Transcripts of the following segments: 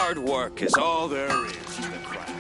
Hard work is all there is to the craft.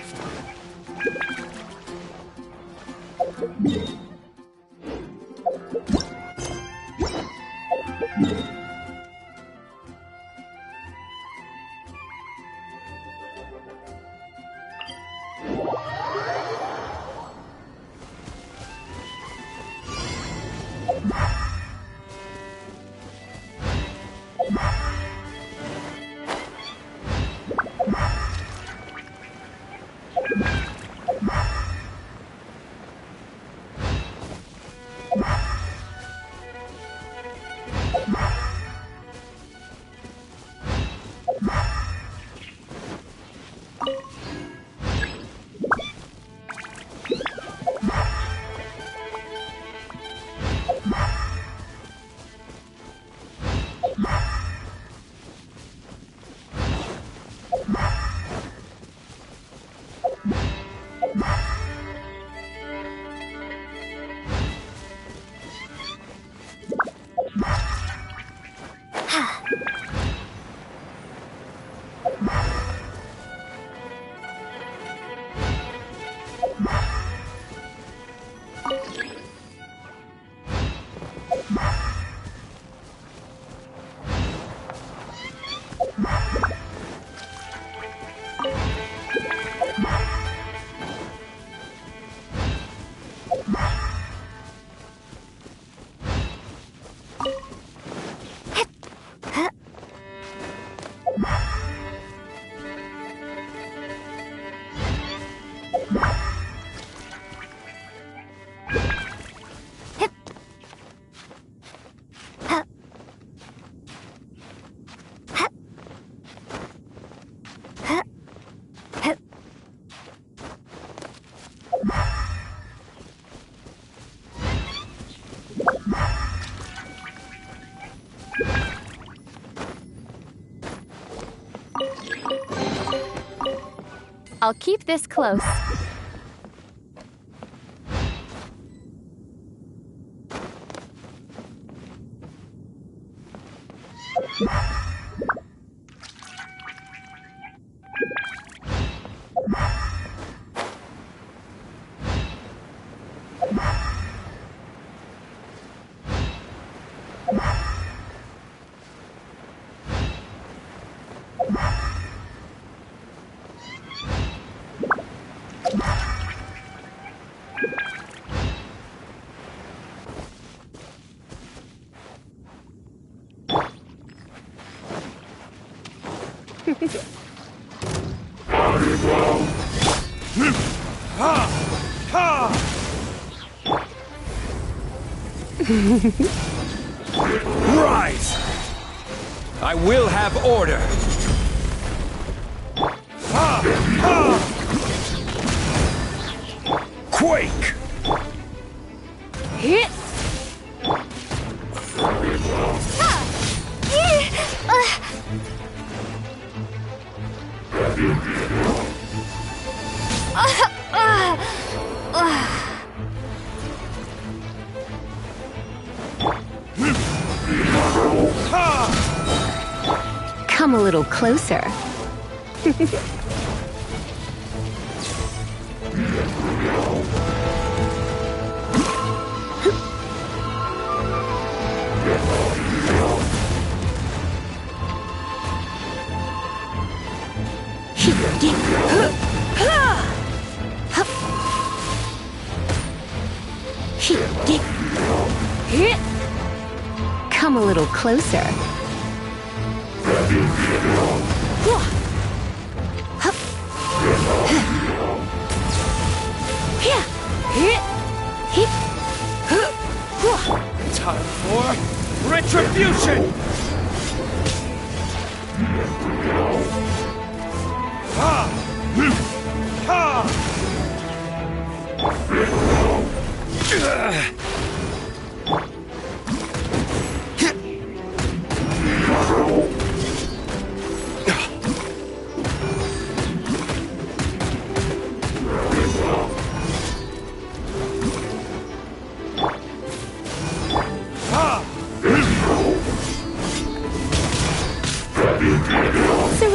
I'll keep this close. Rise! I will have order. Quake! Hit! Come a little closer. Come a little closer. Time for retribution!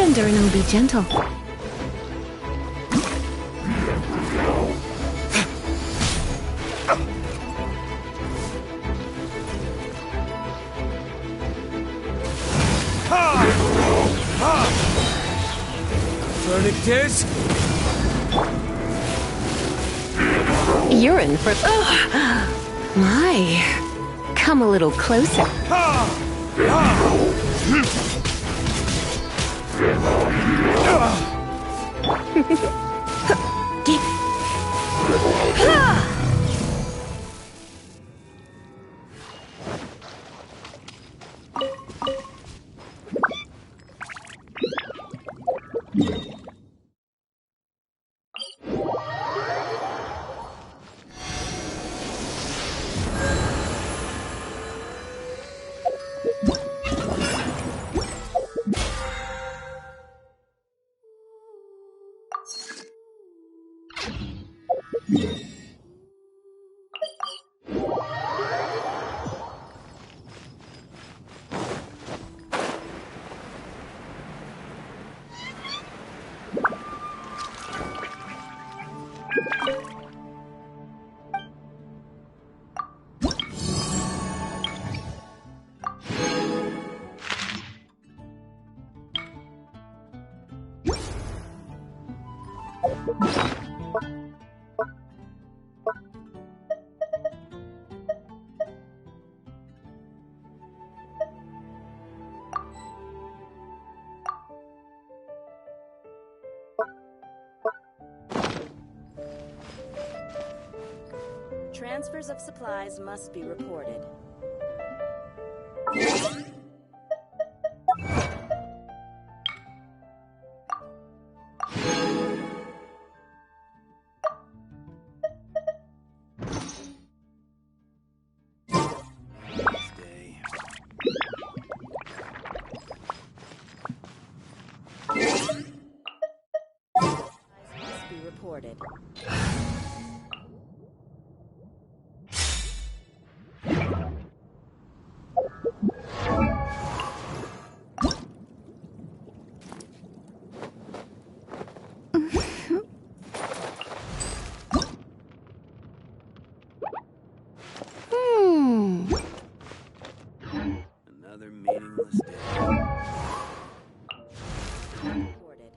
Surrender and I'll be gentle. Tourniquets? You're in for... My. Come a little closer. Transfers of supplies must be reported. Stay. Must be reported. Another meaningless day. Reported.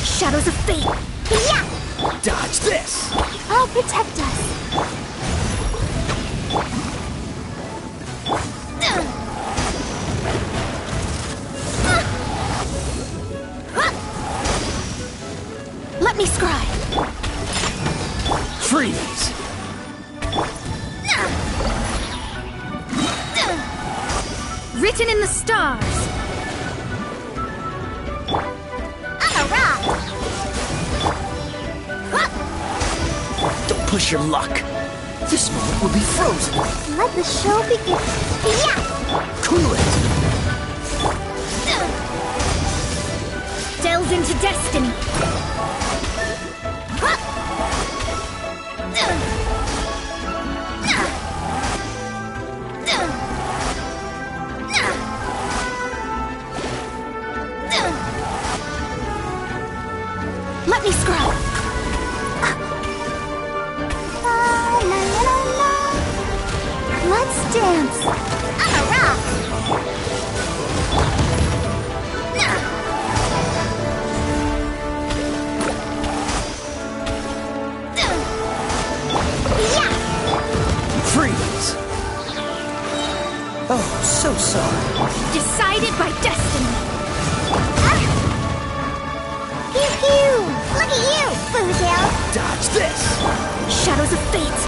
Shadows of fate. Yeah! Dodge this! I'll protect us. Let me scry. Freeze! Written in the stars. Don't push your luck. This moment will be frozen. Let the show begin. Yeah! Cool it. Delve into destiny. Let me scroll. Let's dance. I'm a rock. Oh, so sorry. Decided by destiny. Pew pew! Look at you, Foodtail! Dodge this! Shadows of fate.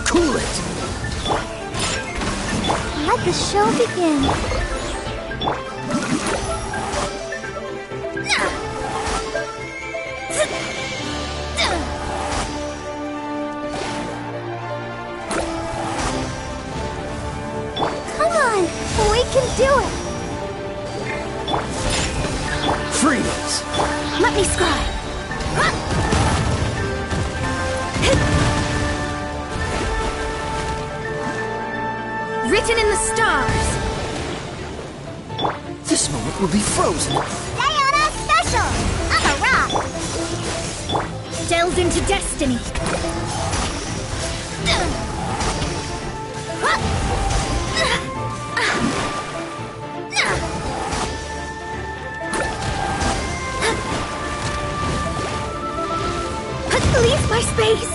Cool it! Let the show begin. Come on, we can do it. Freeze! Let me scribe. Written in the stars. This moment will be frozen. Diana Special! I'm a rock! Delved into destiny. Leave my space!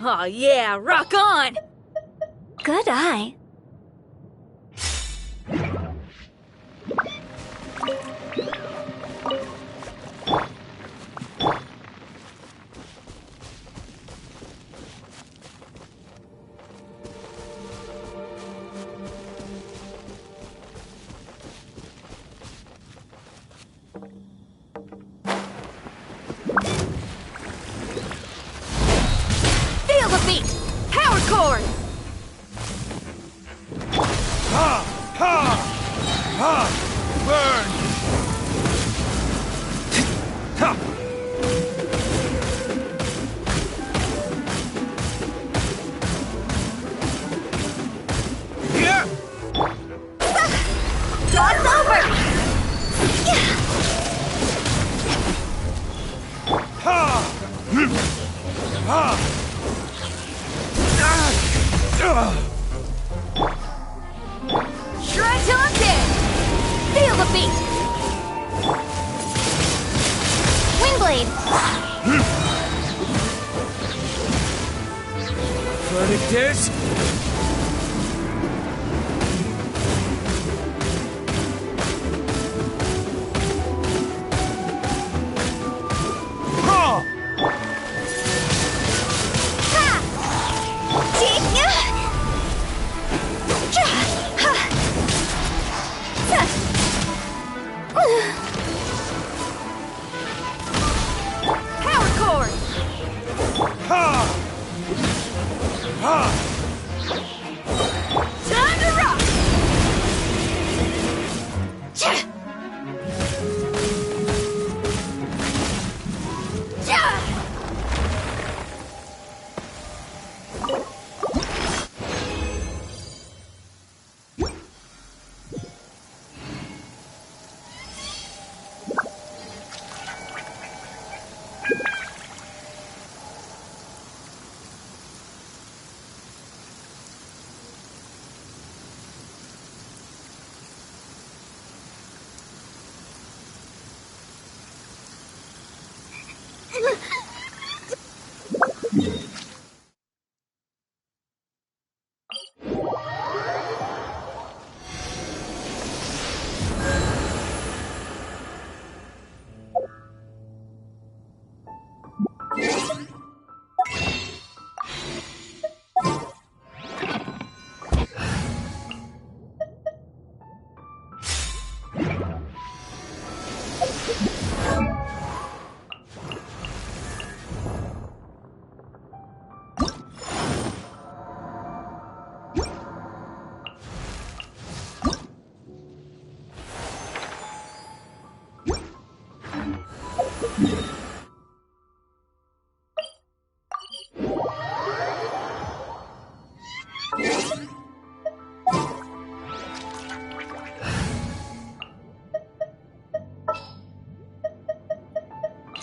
Oh yeah, rock on! Good eye. Feel the beat! Power chord! Ha! Ha! Ha! Burn! Ha! Here! Dog's over! Ha! Ha! Try till I'm dead! Feel the beat! Windblade! Verdict is... Ha! Power chord! Ha! Ha! Time to rock!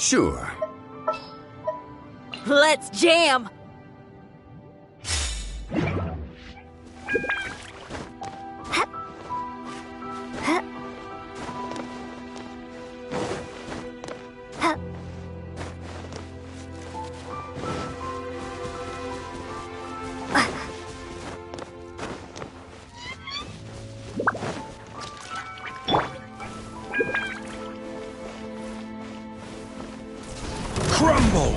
Sure. Let's jam! Crumble!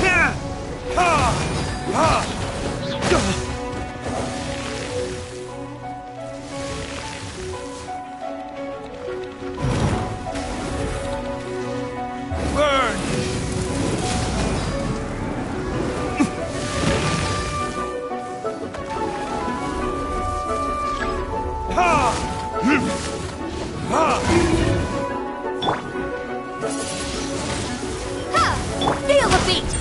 Yeah! Burn! Ha! Ha! Ha! Feel the beat!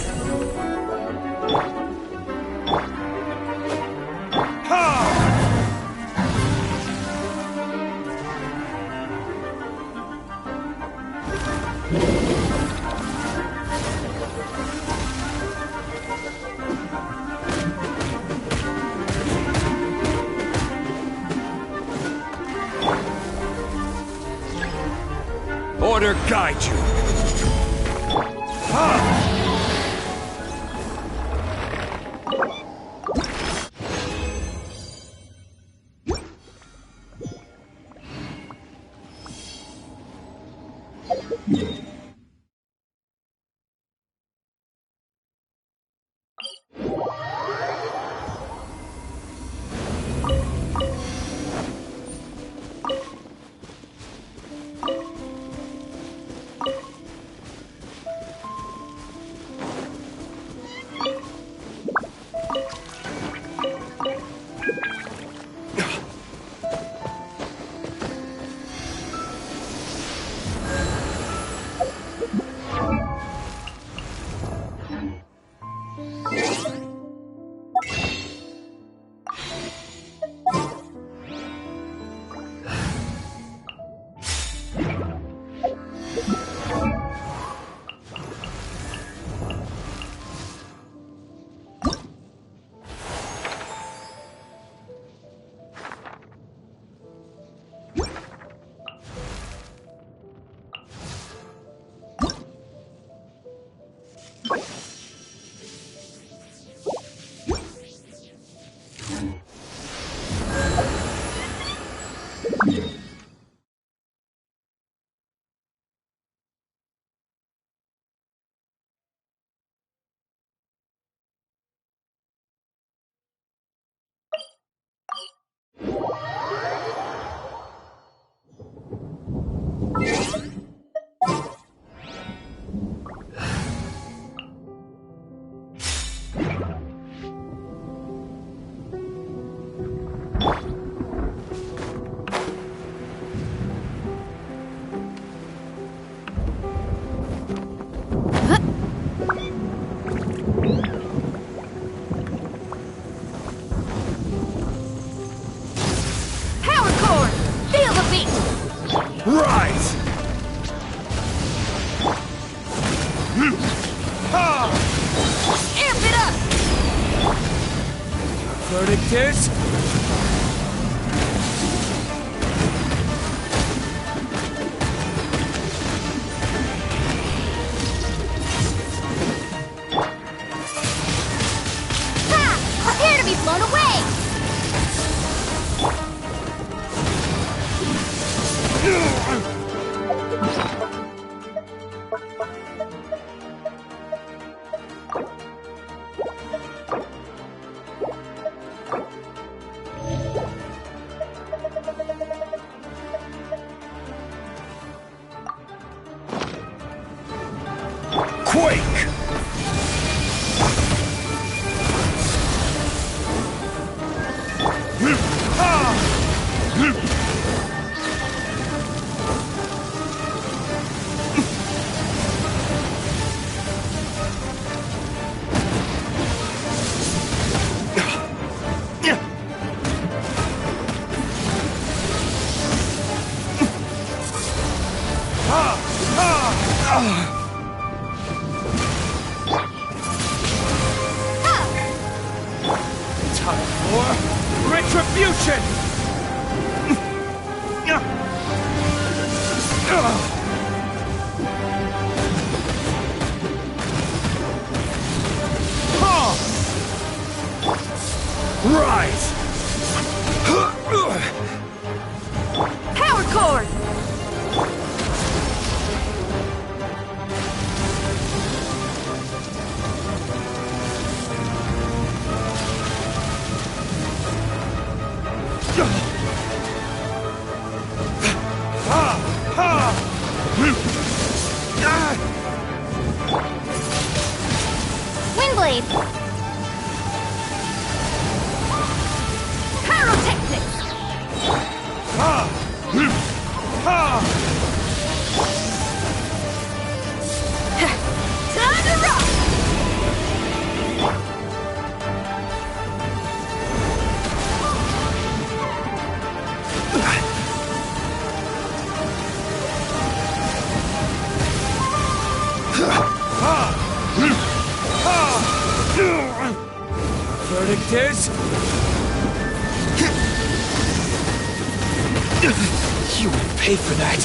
Ha! Order guide you. Ha! Rise! Ha! Amp it up! Verdict is... Quake! Time for retribution! Rise! Power cord! Windblade! Pyrotechnics! Time to rock! Verdict is... You will pay for that.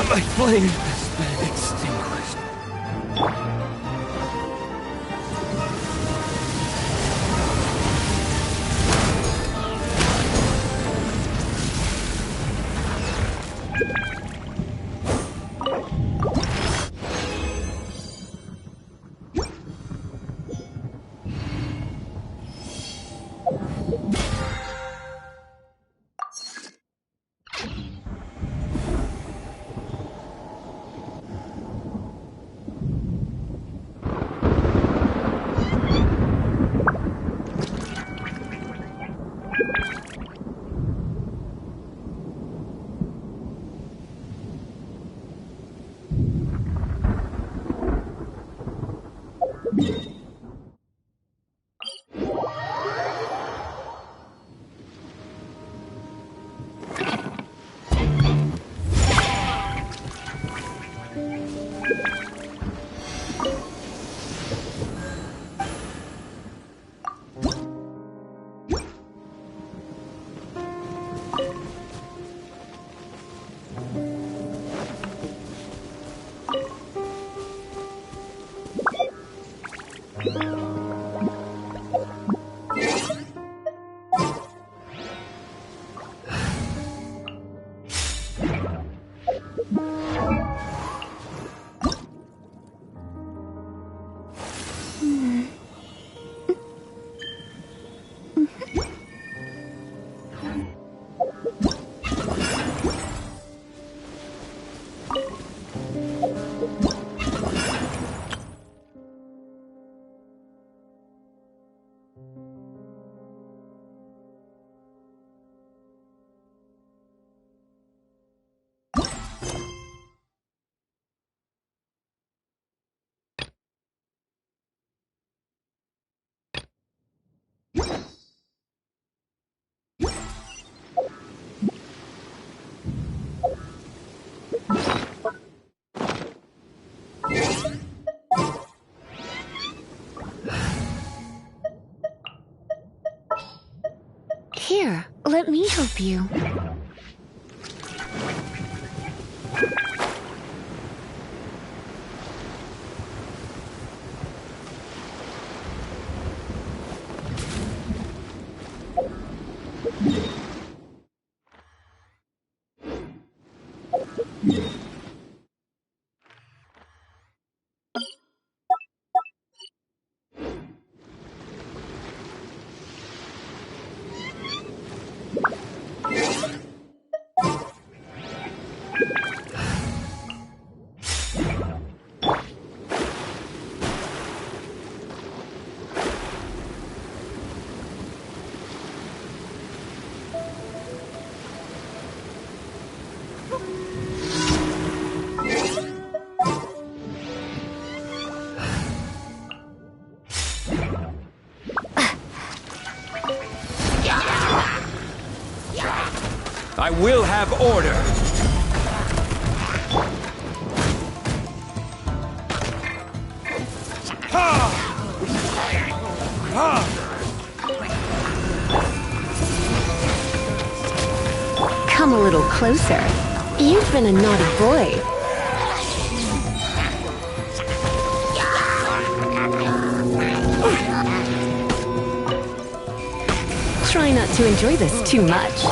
My flame has been extinguished. Here, let me help you. I will have order. Come a little closer. You've been a naughty boy. Try not to enjoy this too much.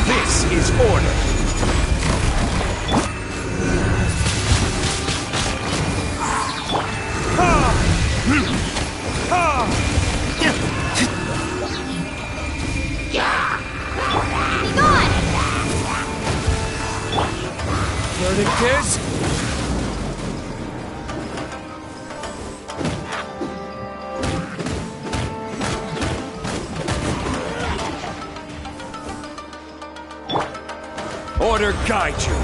This is order. Verdict is... Order guide you.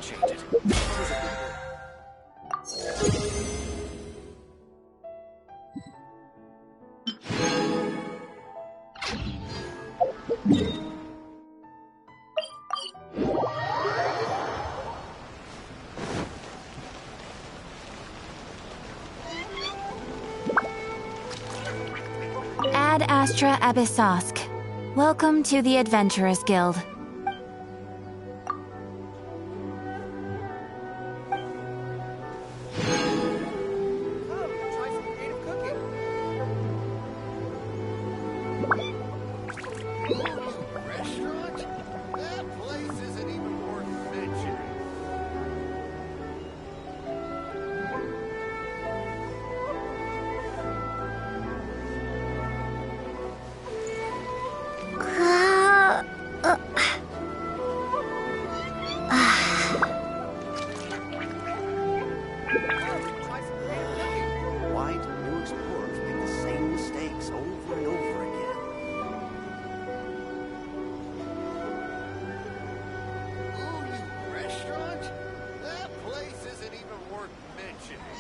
appreciated. That was a good word. Ad Astra Abyssosk. Welcome to the Adventurers Guild. Try some creative cooking. Restaurant? That place isn't even worth mentioning. Why do new explorers make the same mistakes over and over again? Ooh, you restaurant? That place isn't even worth mentioning.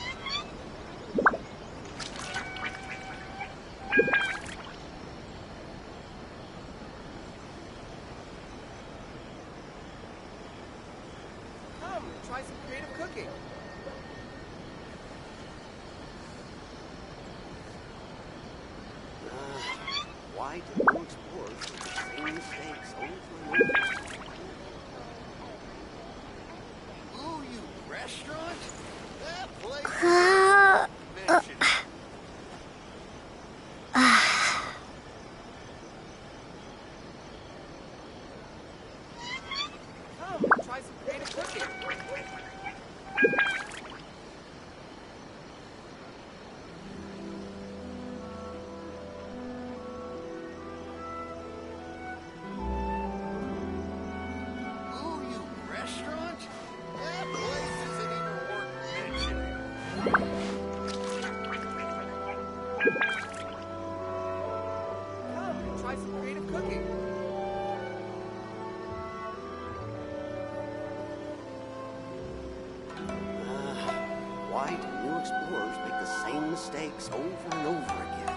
Come, try some creative cooking. Why do new explorers make the same mistakes over and over? Ooh, you restaurant? That place is mentioned. Come, try some creative cooking. Ooh, you restaurant? That place isn't even worth mentioning. Come, try some creative cooking. Why do new explorers make the same mistakes over and over again?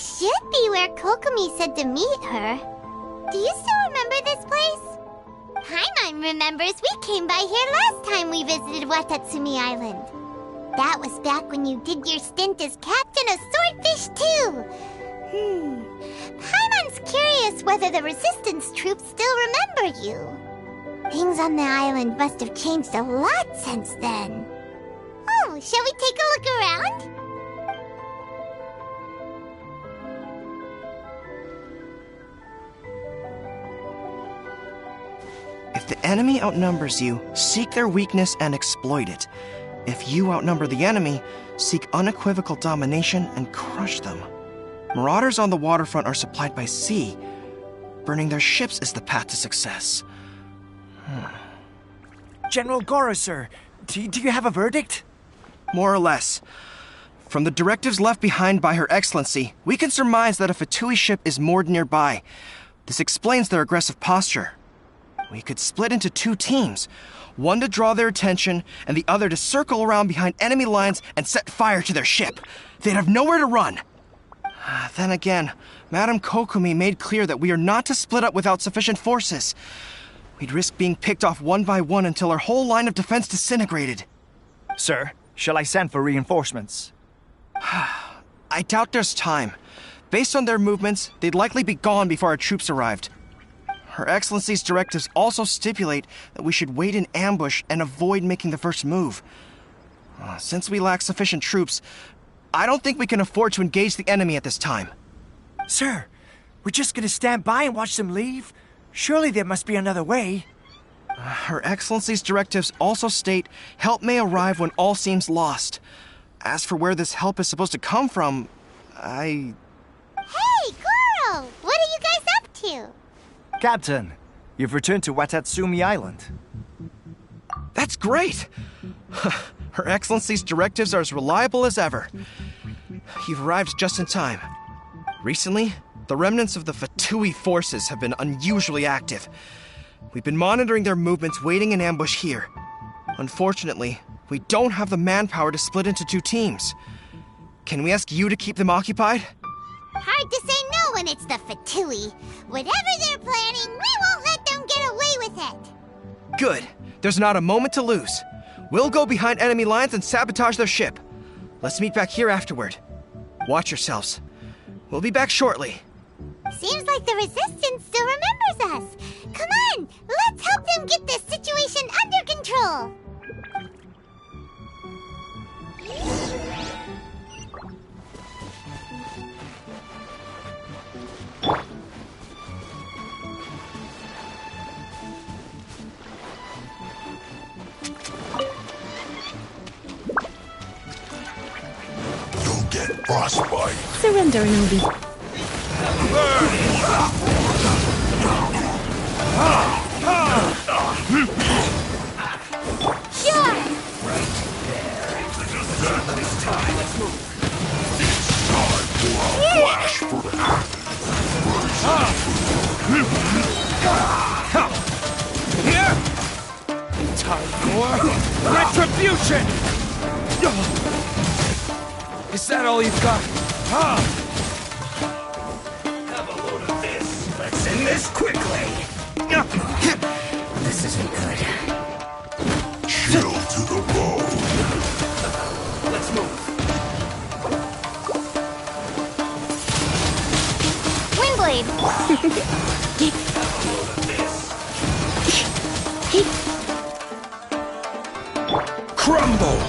This should be where Kokomi said to meet her. Do you still remember this place? Paimon remembers we came by here last time we visited Watatsumi Island. That was back when you did your stint as captain of Swordfish too. Paimon's curious whether the resistance troops still remember you. Things on the island must have changed a lot since then. Oh, shall we take a look around? If the enemy outnumbers you, seek their weakness and exploit it. If you outnumber the enemy, seek unequivocal domination and crush them. Marauders on the waterfront are supplied by sea. Burning their ships is the path to success. General Goro, sir, do you have a verdict? More or less. From the directives left behind by Her Excellency, we can surmise that a Fatui ship is moored nearby. This explains their aggressive posture. We could split into 2 teams, one to draw their attention and the other to circle around behind enemy lines and set fire to their ship. They'd have nowhere to run. Then again, Madame Kokomi made clear that we are not to split up without sufficient forces. We'd risk being picked off one by one until our whole line of defense disintegrated. Sir, shall I send for reinforcements? I doubt there's time. Based on their movements, they'd likely be gone before our troops arrived. Her Excellency's directives also stipulate that we should wait in ambush and avoid making the first move. Since we lack sufficient troops, I don't think we can afford to engage the enemy at this time. Sir, we're just gonna stand by and watch them leave? Surely there must be another way. Her Excellency's directives also state help may arrive when all seems lost. As for where this help is supposed to come from, Hey, Goro! What are you guys up to? Captain, you've returned to Watatsumi Island. That's great! Her Excellency's directives are as reliable as ever. You've arrived just in time. Recently, the remnants of the Fatui forces have been unusually active. We've been monitoring their movements, waiting in ambush here. Unfortunately, we don't have the manpower to split into 2 teams. Can we ask you to keep them occupied? Hard to say no when it's the Fatui. Whatever they're planning, we won't let them get away with it. Good. There's not a moment to lose. We'll go behind enemy lines and sabotage their ship. Let's meet back here afterward. Watch yourselves. We'll be back shortly. Seems like the Resistance still remembers us. Come on, let's help them get this situation under control. You'll get frostbite. Surrender and I'll be... Time for retribution! Is that all you've got? Have a load of this. Let's end this quickly. This isn't good. Chill to the bone. Let's move. Windblade. Crumble!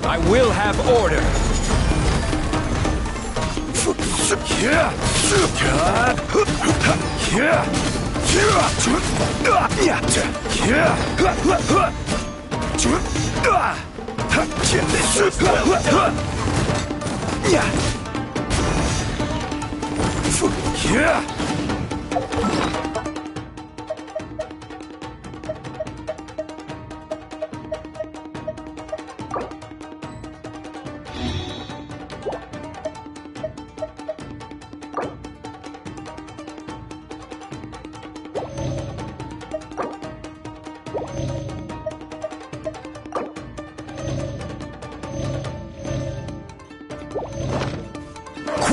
I will have order.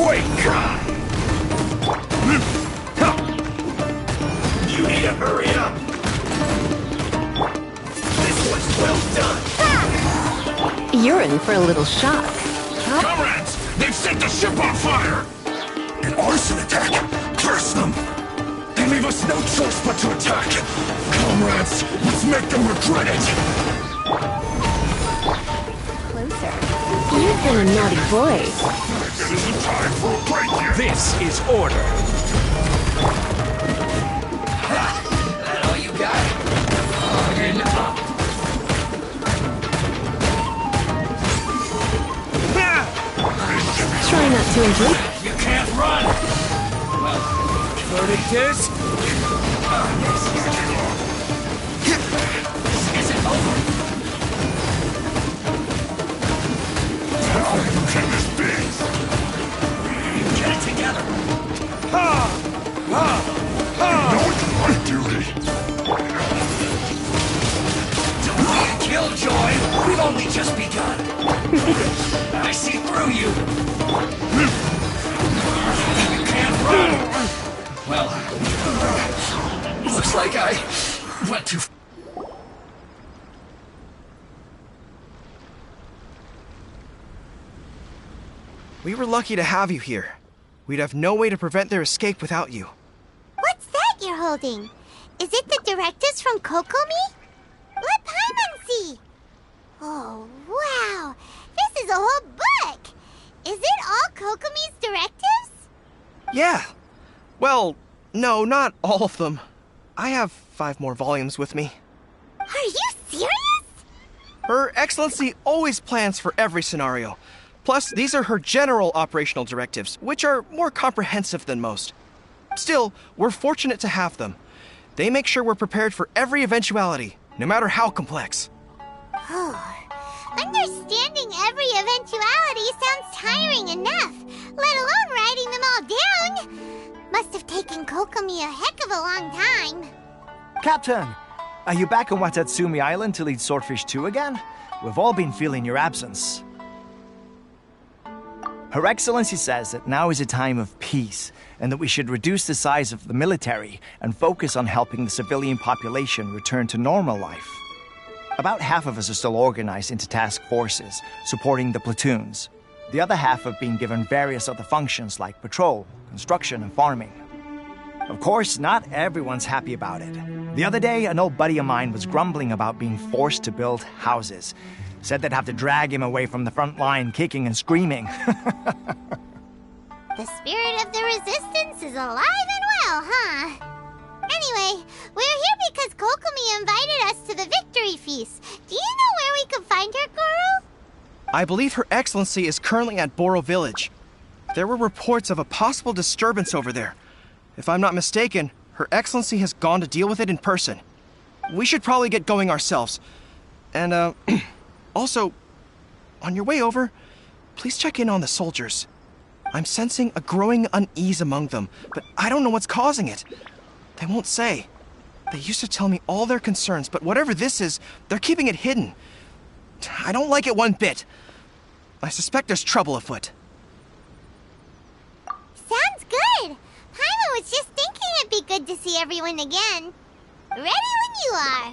quake! You need to hurry up! This was well done! You're in for a little shock. Comrades! They've set the ship on fire! An arson attack! Curse them! They leave us no choice but to attack! Comrades, let's make them regret it! Closer. You've been a naughty boy. It isn't time for a break yet! This is order. That all you got? Harden up. Try not to enjoy. You can't run! What it is? This isn't over. How can this be? Get it together. No, it's my duty! Don't be a killjoy. We've only just begun. I see through you. You can't run. Well, looks like I went too far. We were lucky to have you here. We'd have no way to prevent their escape without you. What's that you're holding? Is it the directives from Kokomi? Let Paimon see! Oh, wow! This is a whole book! Is it all Kokomi's directives? Yeah. Well, no, not all of them. I have 5 more volumes with me. Are you serious? Her Excellency always plans for every scenario. Plus, these are her general operational directives, which are more comprehensive than most. Still, we're fortunate to have them. They make sure we're prepared for every eventuality, no matter how complex. Understanding every eventuality sounds tiring enough, let alone writing them all down. Must have taken Kokomi a heck of a long time. Captain, are you back on Watatsumi Island to lead Swordfish 2 again? We've all been feeling your absence. Her Excellency says that now is a time of peace, and that we should reduce the size of the military and focus on helping the civilian population return to normal life. About half of us are still organized into task forces, supporting the platoons. The other half have been given various other functions like patrol, construction, and farming. Of course, not everyone's happy about it. The other day, an old buddy of mine was grumbling about being forced to build houses. Said they'd have to drag him away from the front line, kicking and screaming. The spirit of the resistance is alive and well, huh? Anyway, we're here because Kokomi invited us to the victory feast. Do you know where we can find her, Goro? I believe Her Excellency is currently at Boro Village. There were reports of a possible disturbance over there. If I'm not mistaken, Her Excellency has gone to deal with it in person. We should probably get going ourselves. And, also, on your way over, please check in on the soldiers. I'm sensing a growing unease among them, but I don't know what's causing it. They won't say. They used to tell me all their concerns, but whatever this is, they're keeping it hidden. I don't like it one bit. I suspect there's trouble afoot. Sounds good. Paimon was just thinking it'd be good to see everyone again. Ready when you are.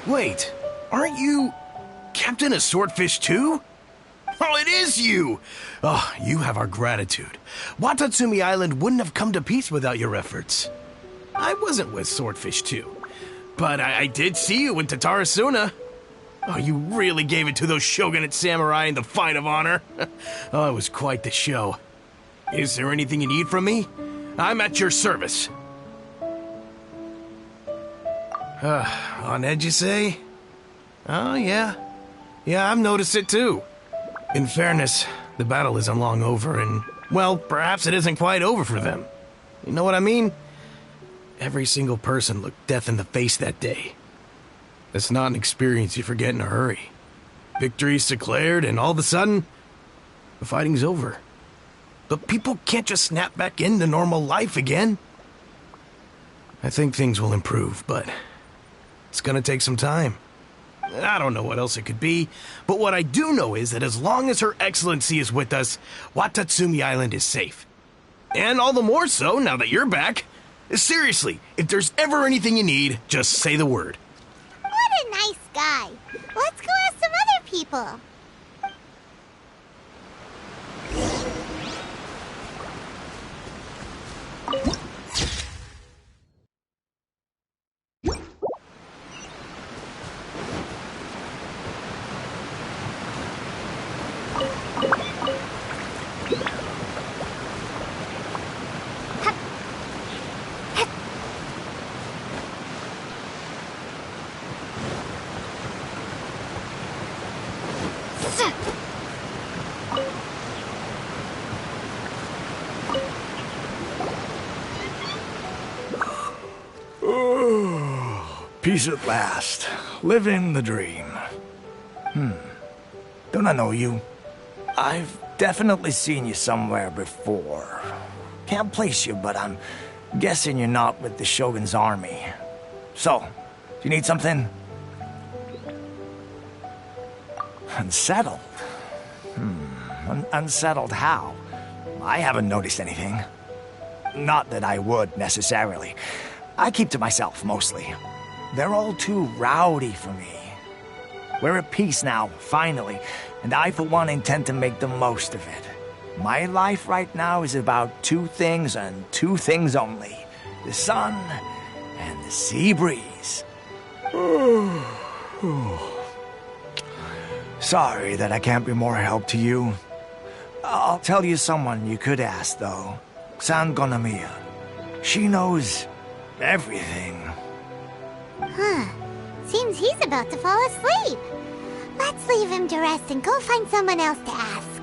Wait, aren't you Captain of Swordfish too? Oh, it is you! Oh, you have our gratitude. Watatsumi Island wouldn't have come to peace without your efforts. I wasn't with Swordfish 2, but I did see you in Tatarasuna. Oh, you really gave it to those shogunate samurai in the fight of honor. Oh, it was quite the show. Is there anything you need from me? I'm at your service. On edge, you say? Oh, yeah. Yeah, I've noticed it too. In fairness, the battle isn't long over, and, well, perhaps it isn't quite over for them. You know what I mean? Every single person looked death in the face that day. It's not an experience you forget in a hurry. Victory's declared, and all of a sudden, the fighting's over. But people can't just snap back into normal life again. I think things will improve, but it's gonna take some time. I don't know what else it could be, but what I do know is that as long as Her Excellency is with us, Watatsumi Island is safe. And all the more so now that you're back. Seriously, if there's ever anything you need, just say the word. What a nice guy. Let's go ask some other people. Peace at last. Living the dream. Don't I know you? I've definitely seen you somewhere before. Can't place you, but I'm guessing you're not with the Shogun's army. So, do you need something? Unsettled? Unsettled how? I haven't noticed anything. Not that I would, necessarily. I keep to myself, mostly. They're all too rowdy for me. We're at peace now, finally, and I, for one, intend to make the most of it. My life right now is about two things and two things only. The sun and the sea breeze. Sorry that I can't be more help to you. I'll tell you someone you could ask, though. San Gonamiya. She knows everything. Seems he's about to fall asleep. Let's leave him to rest and go find someone else to ask.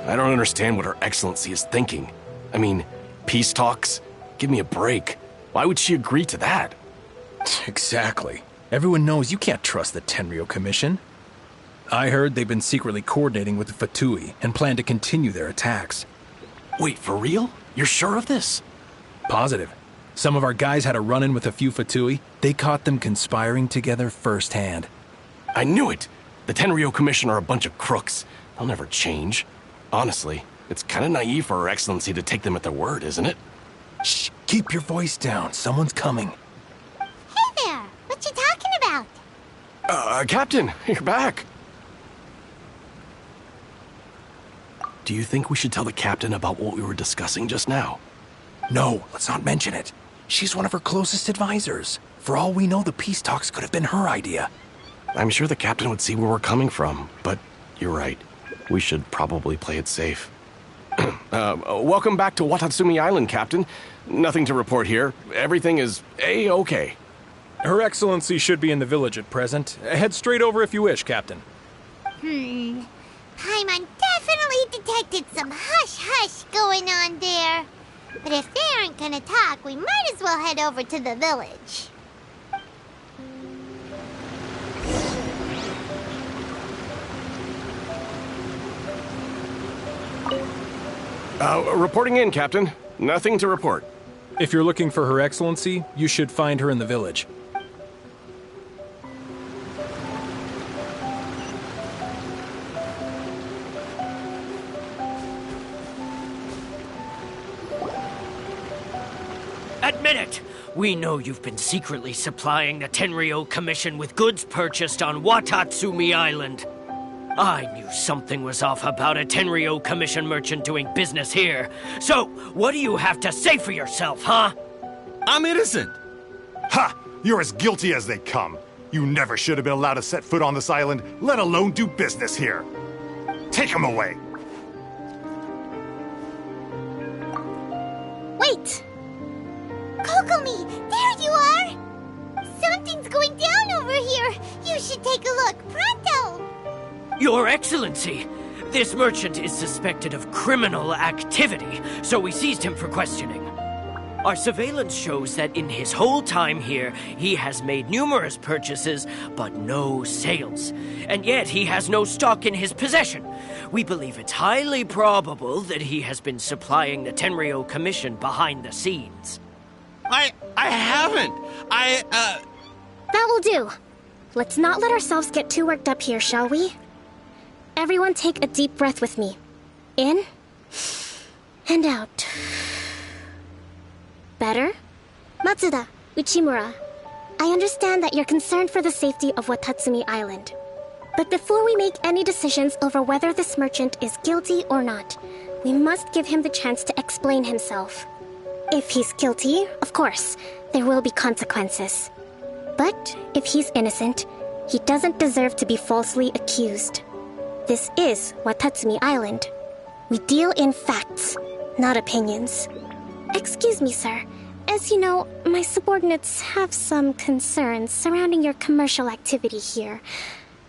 I don't understand what Her Excellency is thinking. I mean, peace talks? Give me a break. Why would she agree to that? Exactly. Everyone knows you can't trust the Tenryou Commission. I heard they've been secretly coordinating with the Fatui and plan to continue their attacks. Wait, for real? You're sure of this? Positive. Some of our guys had a run-in with a few Fatui. They caught them conspiring together firsthand. I knew it! The Tenryou Commission are a bunch of crooks. They'll never change. Honestly, it's kind of naive for Her Excellency to take them at their word, isn't it? Shh! Keep your voice down. Someone's coming. Hey there! What you talking about? Captain, you're back. Do you think we should tell the captain about what we were discussing just now? No, let's not mention it. She's one of her closest advisors. For all we know, the peace talks could have been her idea. I'm sure the captain would see where we're coming from, but you're right. We should probably play it safe. Welcome back to Watatsumi Island, Captain. Nothing to report here. Everything is A-okay. Her Excellency should be in the village at present. Head straight over if you wish, Captain. Paimon definitely detected some hush-hush going on there. But if they aren't gonna talk, we might as well head over to the village. Reporting in, Captain. Nothing to report. If you're looking for Her Excellency, you should find her in the village. Admit it! We know you've been secretly supplying the Tenryou Commission with goods purchased on Watatsumi Island. I knew something was off about a Tenryou Commission merchant doing business here. So, what do you have to say for yourself, huh? I'm innocent. Ha! You're as guilty as they come. You never should have been allowed to set foot on this island, let alone do business here. Take him away. Wait! Kokomi, there you are! Something's going down over here. You should take a look. Pronto! Your Excellency, this merchant is suspected of criminal activity, so we seized him for questioning. Our surveillance shows that in his whole time here, he has made numerous purchases, but no sales. And yet he has no stock in his possession. We believe it's highly probable that he has been supplying the Tenryo Commission behind the scenes. I haven't. That will do. Let's not let ourselves get too worked up here, shall we? Everyone take a deep breath with me. In and out. Better? Matsuda, Uchimura, I understand that you're concerned for the safety of Watatsumi Island. But before we make any decisions over whether this merchant is guilty or not, we must give him the chance to explain himself. If he's guilty, of course, there will be consequences. But if he's innocent, he doesn't deserve to be falsely accused. This is Watatsumi Island. We deal in facts, not opinions. Excuse me, sir. As you know, my subordinates have some concerns surrounding your commercial activity here.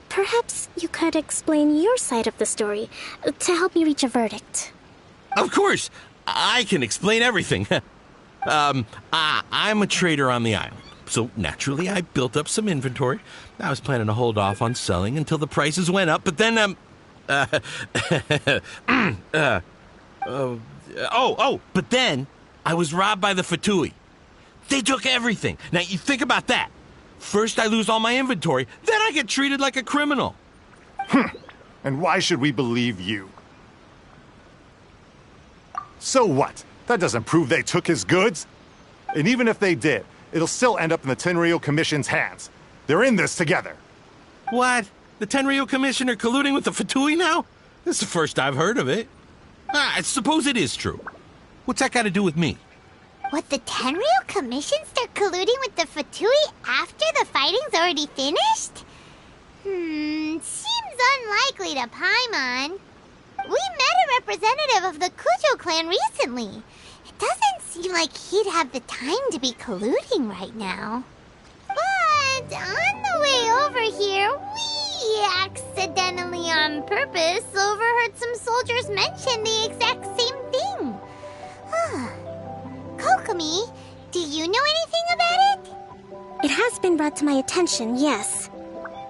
Perhaps you could explain your side of the story to help me reach a verdict. Of course, I can explain everything. I'm a trader on the island, so naturally I built up some inventory. I was planning to hold off on selling until the prices went up, but then, but then I was robbed by the Fatui. They took everything. Now, you think about that. First I lose all my inventory, then I get treated like a criminal. And why should we believe you? So what? That doesn't prove they took his goods. And even if they did, it'll still end up in the Tenryo Commission's hands. They're in this together. What? The Tenryo Commission are colluding with the Fatui now? This is the first I've heard of it. I suppose it is true. What's that got to do with me? What, the Tenryo Commission start colluding with the Fatui after the fighting's already finished? Seems unlikely to Paimon. We met a representative of the Kujo clan recently. It doesn't seem like he'd have the time to be colluding right now. But on the way over here, we accidentally on purpose overheard some soldiers mention the exact same thing. Kokomi, do you know anything about it? It has been brought to my attention, yes.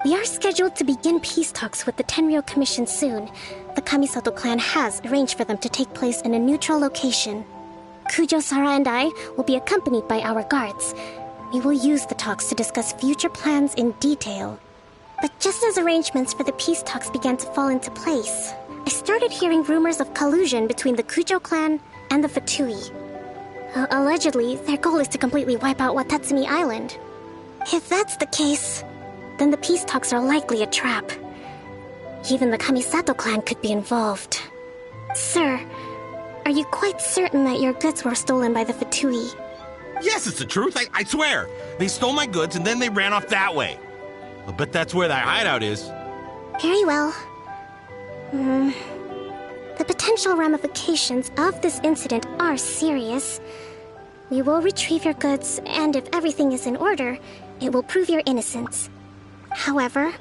We are scheduled to begin peace talks with the Tenryo Commission soon. The Kamisato clan has arranged for them to take place in a neutral location. Kujo-Sara and I will be accompanied by our guards. We will use the talks to discuss future plans in detail. But just as arrangements for the peace talks began to fall into place, I started hearing rumors of collusion between the Kujo clan and the Fatui. Allegedly, their goal is to completely wipe out Watatsumi Island. If that's the case, then the peace talks are likely a trap. Even the Kamisato clan could be involved. Sir, are you quite certain that your goods were stolen by the Fatui? Yes, it's the truth. I swear. They stole my goods and then they ran off that way. I'll bet that's where that hideout is. Very well. The potential ramifications of this incident are serious. We will retrieve your goods, and if everything is in order, it will prove your innocence. However,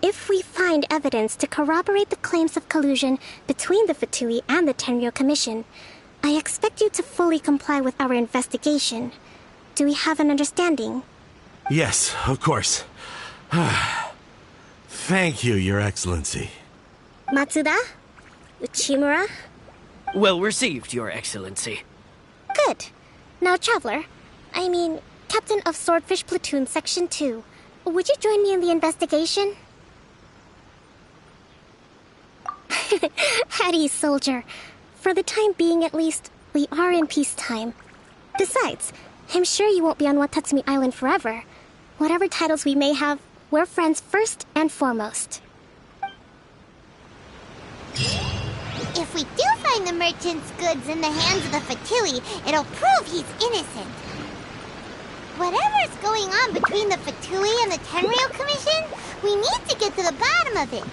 if we find evidence to corroborate the claims of collusion between the Fatui and the Tenryo Commission, I expect you to fully comply with our investigation. Do we have an understanding? Yes, of course. Thank you, Your Excellency. Matsuda? Uchimura? Well received, Your Excellency. Good. Now, Traveler, Captain of Swordfish Platoon Section 2, would you join me in the investigation? At ease, soldier. For the time being, at least, we are in peacetime. Besides, I'm sure you won't be on Watatsumi Island forever. Whatever titles we may have, we're friends first and foremost. If we do find the merchant's goods in the hands of the Fatui, it'll prove he's innocent. Whatever's going on between the Fatui and the Tenryou Commission, we need to get to the bottom of it.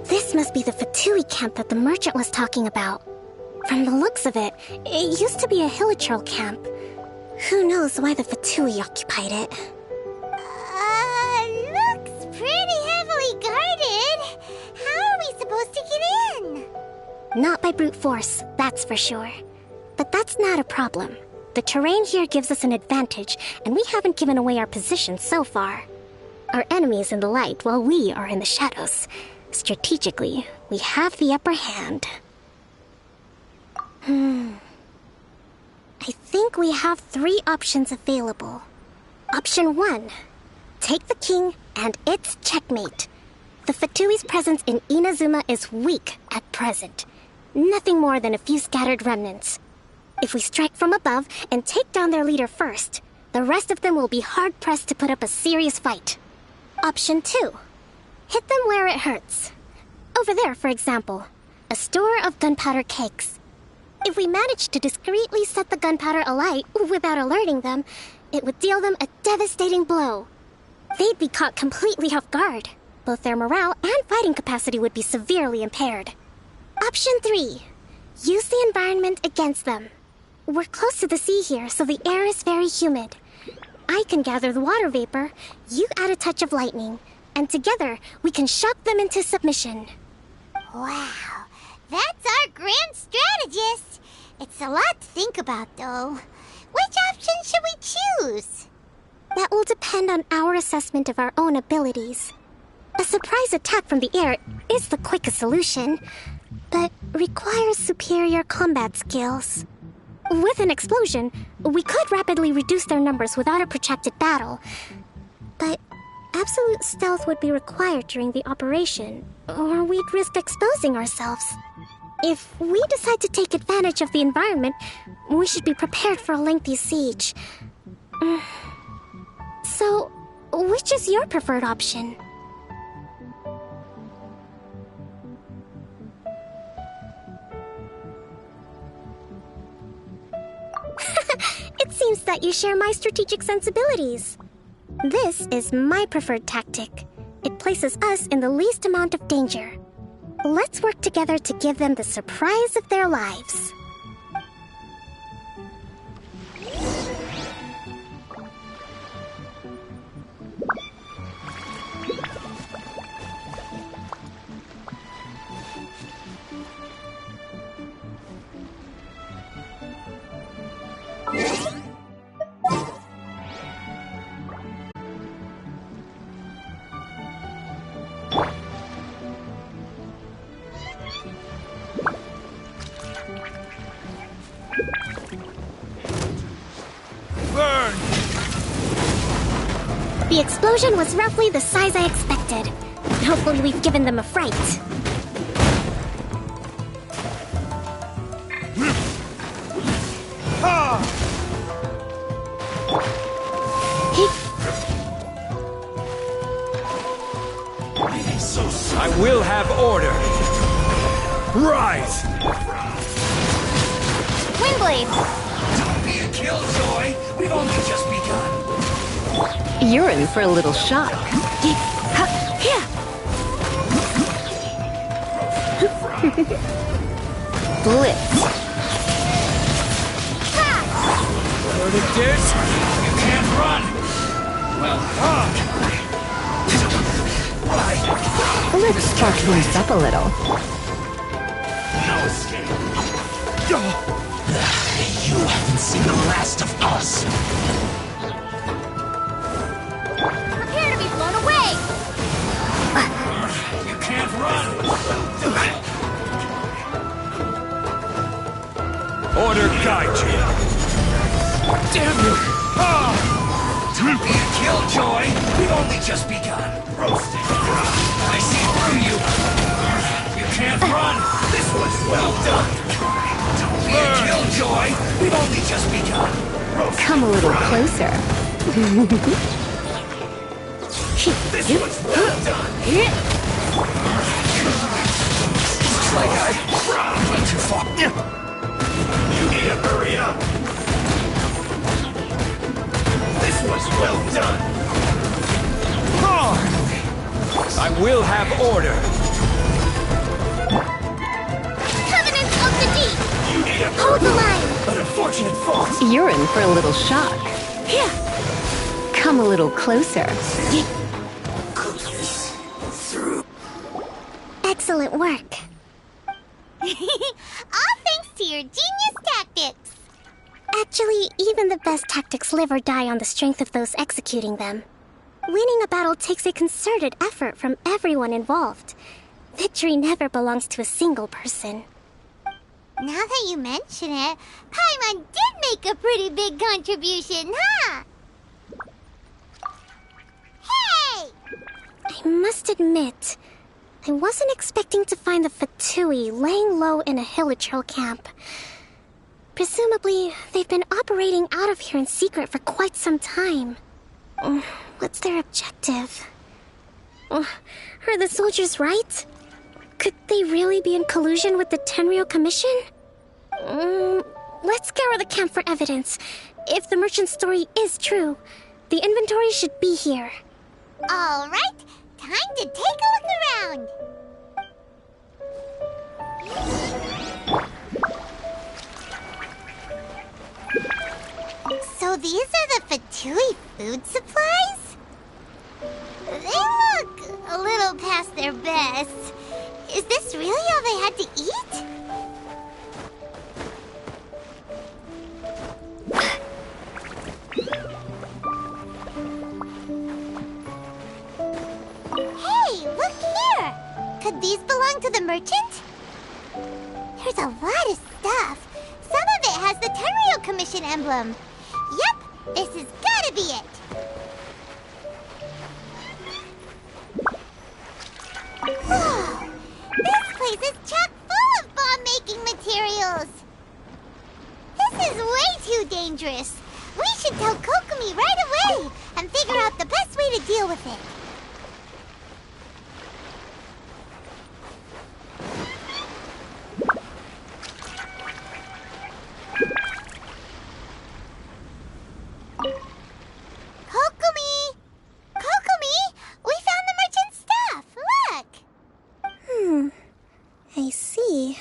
This must be the Fatui camp that the merchant was talking about. From the looks of it, it used to be a Hilichurl camp. Who knows why the Fatui occupied it? Looks pretty heavily guarded. How are we supposed to get in? Not by brute force, that's for sure. But that's not a problem. The terrain here gives us an advantage, and we haven't given away our position so far. Our enemy is in the light, while we are in the shadows. Strategically, we have the upper hand. I think we have 3 options available. Option 1. Take the king, and it's checkmate. The Fatui's presence in Inazuma is weak at present. Nothing more than a few scattered remnants. If we strike from above and take down their leader first, the rest of them will be hard-pressed to put up a serious fight. Option 2. Hit them where it hurts. Over there, for example, a store of gunpowder cakes. If we manage to discreetly set the gunpowder alight without alerting them, it would deal them a devastating blow. They'd be caught completely off guard. Both their morale and fighting capacity would be severely impaired. Option 3. Use the environment against them. We're close to the sea here, so the air is very humid. I can gather the water vapor, you add a touch of lightning, and together we can shock them into submission. Wow, that's our grand strategist. It's a lot to think about, though. Which option should we choose? That will depend on our assessment of our own abilities. A surprise attack from the air is the quickest solution, but requires superior combat skills. With an explosion, we could rapidly reduce their numbers without a protracted battle, but absolute stealth would be required during the operation, or we'd risk exposing ourselves. If we decide to take advantage of the environment, we should be prepared for a lengthy siege. So, which is your preferred option? It seems that you share my strategic sensibilities. This is my preferred tactic. It places us in the least amount of danger. Let's work together to give them the surprise of their lives. The explosion was roughly the size I expected. Hopefully we've given them a fright. I will have order. Rise! Windblade! Don't be a killjoy. We've only just begun. You're in for a little shock. Blitz. Heard of this? You can't run. Well, Let's spark things up a little. escape. You haven't seen the last of us. Prepare to be blown away! You can't run. Order guide you. Damn you! Don't be a killjoy. We've only just begun. Roasted. I see through you. You can't run. This was well done. Don't be a killjoy. We've only just begun. Roasted. Come a little closer. This was well done. Looks like I went too far. You need to hurry up. This was well done. I will have order. Covenant of the Deep! You need to Hold the line! An unfortunate fault. You're in for a little shock. Come a little closer. Excellent work. All thanks to your genius tactics! Actually, even the best tactics live or die on the strength of those executing them. Winning a battle takes a concerted effort from everyone involved. Victory never belongs to a single person. Now that you mention it, Paimon did make a pretty big contribution, huh? Hey! I must admit, I wasn't expecting to find the Fatui laying low in a Hilichurl camp. Presumably, they've been operating out of here in secret for quite some time. What's their objective? Are the soldiers right? Could they really be in collusion with the Tenryou Commission? Let's scour the camp for evidence. If the merchant's story is true, the inventory should be here. All right, time to take a look around. So these are the Fatui food supplies? They look a little past their best. Is this really all they had to eat? Hey, look here! Could these belong to the merchant? There's a lot of stuff. Some of it has the Tenryou Commission emblem. Yep, this has gotta be it. Whoa! This place is chock full of bomb-making materials. This is way too dangerous. We should tell Kokomi right away and figure out the best way to deal with it. Kokomi! Kokomi! We found the merchant's stuff! Look! I see.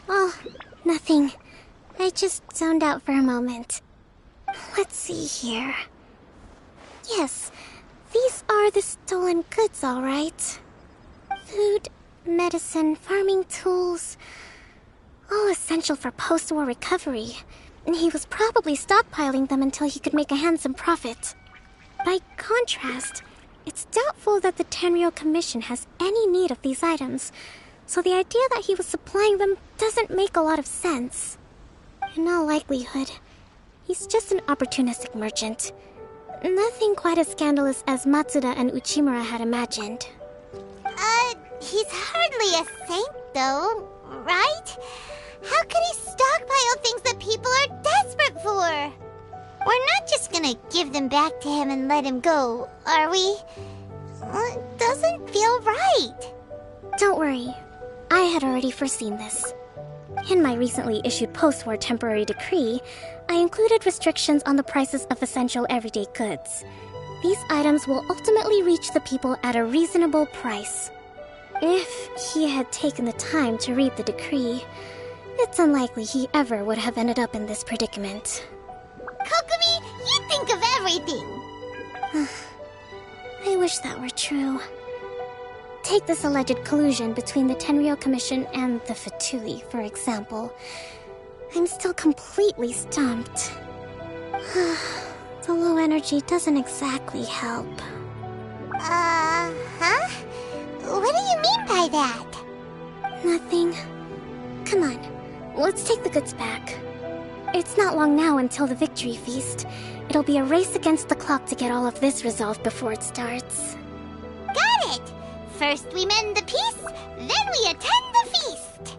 Oh, nothing. I just zoned out for a moment. Let's see here. Yes, these are the stolen goods, all right. Food, medicine, farming tools. All essential for post-war recovery. And he was probably stockpiling them until he could make a handsome profit. By contrast, it's doubtful that the Tenryou Commission has any need of these items, so the idea that he was supplying them doesn't make a lot of sense. In all likelihood, he's just an opportunistic merchant. Nothing quite as scandalous as Matsuda and Uchimura had imagined. He's hardly a saint, though, right? How could he stockpile things that people are desperate for? We're not just gonna give them back to him and let him go, are we? It doesn't feel right. Don't worry. I had already foreseen this. In my recently issued post-war temporary decree, I included restrictions on the prices of essential everyday goods. These items will ultimately reach the people at a reasonable price. If he had taken the time to read the decree, it's unlikely he ever would have ended up in this predicament. Kokomi, you think of everything! I wish that were true. Take this alleged collusion between the Tenryou Commission and the Fatui, for example. I'm still completely stumped. The low energy doesn't exactly help. Huh? What do you mean by that? Nothing. Come on, let's take the goods back. It's not long now until the victory feast. It'll be a race against the clock to get all of this resolved before it starts. Got it! First we mend the peace, then we attend the feast!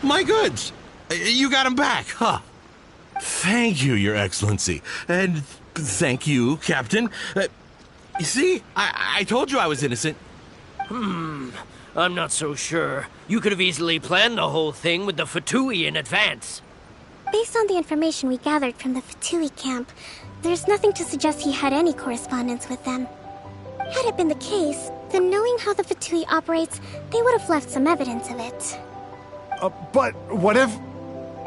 My goods! You got them back, huh? Thank you, Your Excellency. And thank you, Captain. You see, I told you I was innocent. I'm not so sure. You could have easily planned the whole thing with the Fatui in advance. Based on the information we gathered from the Fatui camp, there's nothing to suggest he had any correspondence with them. Had it been the case, then knowing how the Fatui operates, they would have left some evidence of it. But what if...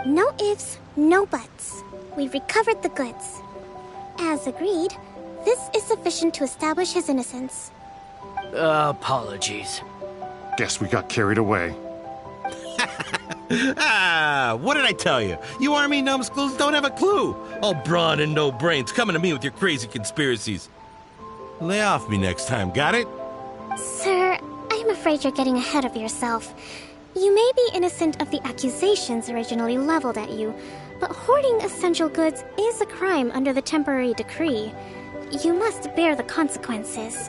No ifs, no buts. We've recovered the goods. As agreed, this is sufficient to establish his innocence. Apologies. Guess we got carried away. What did I tell you? You army numbskulls don't have a clue. All brawn and no brains coming to me with your crazy conspiracies. Lay off me next time, got it? Sir, I'm afraid you're getting ahead of yourself. You may be innocent of the accusations originally leveled at you, but hoarding essential goods is a crime under the temporary decree. You must bear the consequences.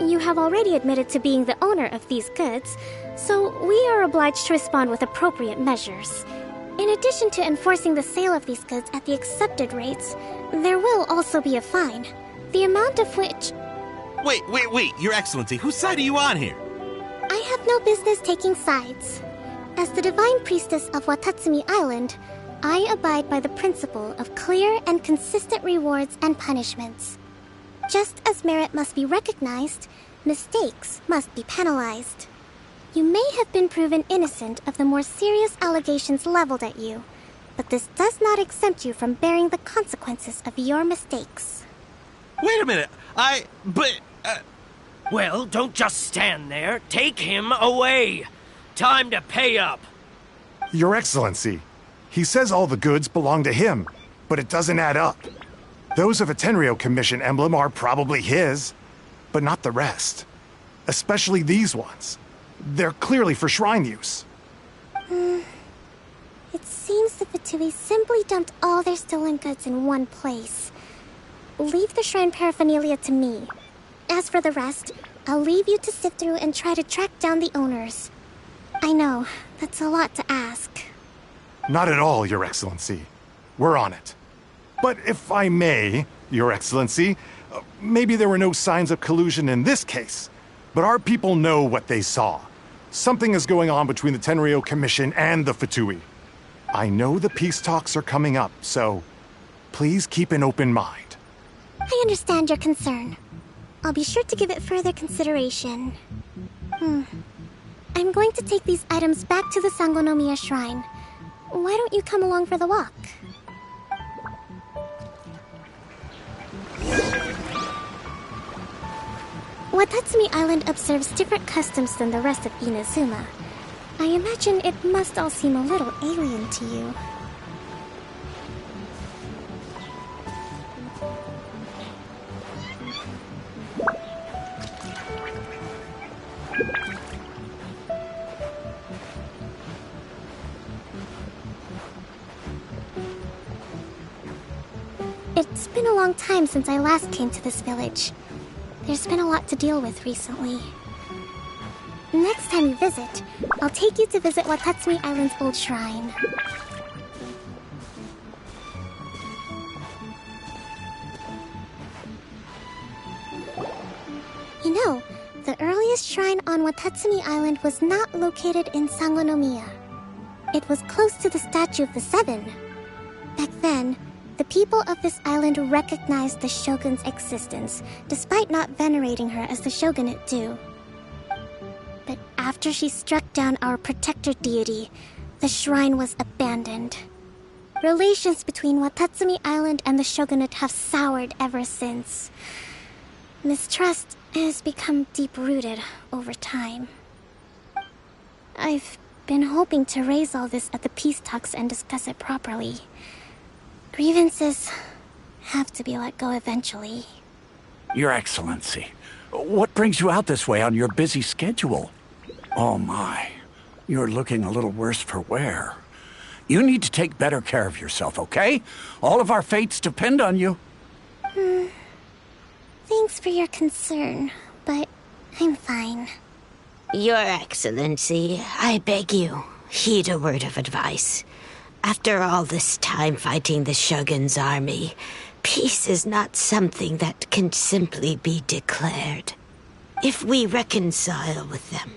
You have already admitted to being the owner of these goods, so we are obliged to respond with appropriate measures. In addition to enforcing the sale of these goods at the accepted rates, there will also be a fine, the amount of which... Wait, Your Excellency, whose side are you on here? I have no business taking sides. As the Divine Priestess of Watatsumi Island, I abide by the principle of clear and consistent rewards and punishments. Just as merit must be recognized, mistakes must be penalized. You may have been proven innocent of the more serious allegations leveled at you, but this does not exempt you from bearing the consequences of your mistakes. Wait a minute, Well, don't just stand there. Take him away. Time to pay up. Your Excellency, he says all the goods belong to him, but it doesn't add up. Those of a Tenryou Commission emblem are probably his, but not the rest. Especially these ones. They're clearly for shrine use. It seems the Fatui simply dumped all their stolen goods in one place. Leave the shrine paraphernalia to me. As for the rest, I'll leave you to sift through and try to track down the owners. I know, that's a lot to ask. Not at all, Your Excellency. We're on it. But if I may, Your Excellency, maybe there were no signs of collusion in this case, but our people know what they saw. Something is going on between the Tenryou Commission and the Fatui. I know the peace talks are coming up, so please keep an open mind. I understand your concern. I'll be sure to give it further consideration. I'm going to take these items back to the Sangonomiya Shrine. Why don't you come along for the walk? Watatsumi Island observes different customs than the rest of Inazuma. I imagine it must all seem a little alien to you. It's been a long time since I last came to this village. There's been a lot to deal with recently. Next time you visit, I'll take you to visit Watatsumi Island's old shrine. You know, the earliest shrine on Watatsumi Island was not located in Sangonomiya. It was close to the Statue of the Seven. Back then, the people of this island recognized the shogun's existence, despite not venerating her as the shogunate do. But after she struck down our protector deity, the shrine was abandoned. Relations between Watatsumi Island and the shogunate have soured ever since. Mistrust has become deep-rooted over time. I've been hoping to raise all this at the peace talks and discuss it properly. Grievances have to be let go eventually. Your Excellency, what brings you out this way on your busy schedule? Oh my, you're looking a little worse for wear. You need to take better care of yourself, okay? All of our fates depend on you. Thanks for your concern, but I'm fine. Your Excellency, I beg you, heed a word of advice. After all this time fighting the Shogun's army, peace is not something that can simply be declared. If we reconcile with them,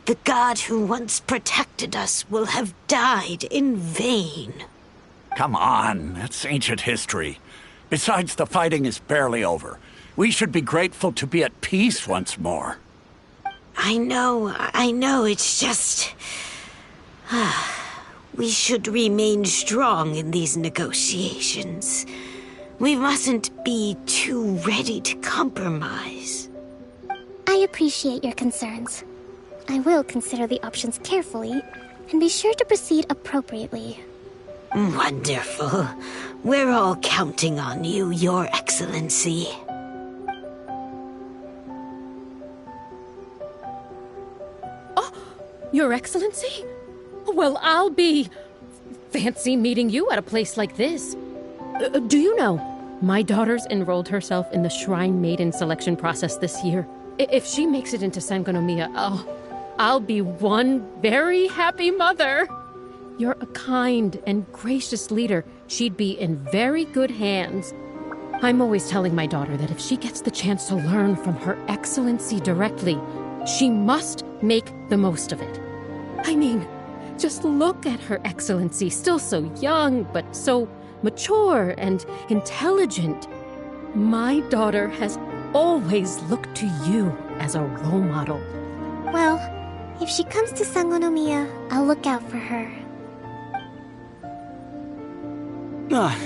the god who once protected us will have died in vain. Come on, that's ancient history. Besides, the fighting is barely over. We should be grateful to be at peace once more. I know, it's just... We should remain strong in these negotiations. We mustn't be too ready to compromise. I appreciate your concerns. I will consider the options carefully and be sure to proceed appropriately. Wonderful. We're all counting on you, Your Excellency. Oh, Your Excellency? Well, I'll be... fancy meeting you at a place like this. Do you know, my daughter's enrolled herself in the Shrine Maiden selection process this year. If she makes it into Sangonomiya, I'll be one very happy mother. You're a kind and gracious leader. She'd be in very good hands. I'm always telling my daughter that if she gets the chance to learn from Her Excellency directly, she must make the most of it. I mean, just look at Her Excellency, still so young, but so mature and intelligent. My daughter has always looked to you as a role model. Well, if she comes to Sangonomiya, I'll look out for her.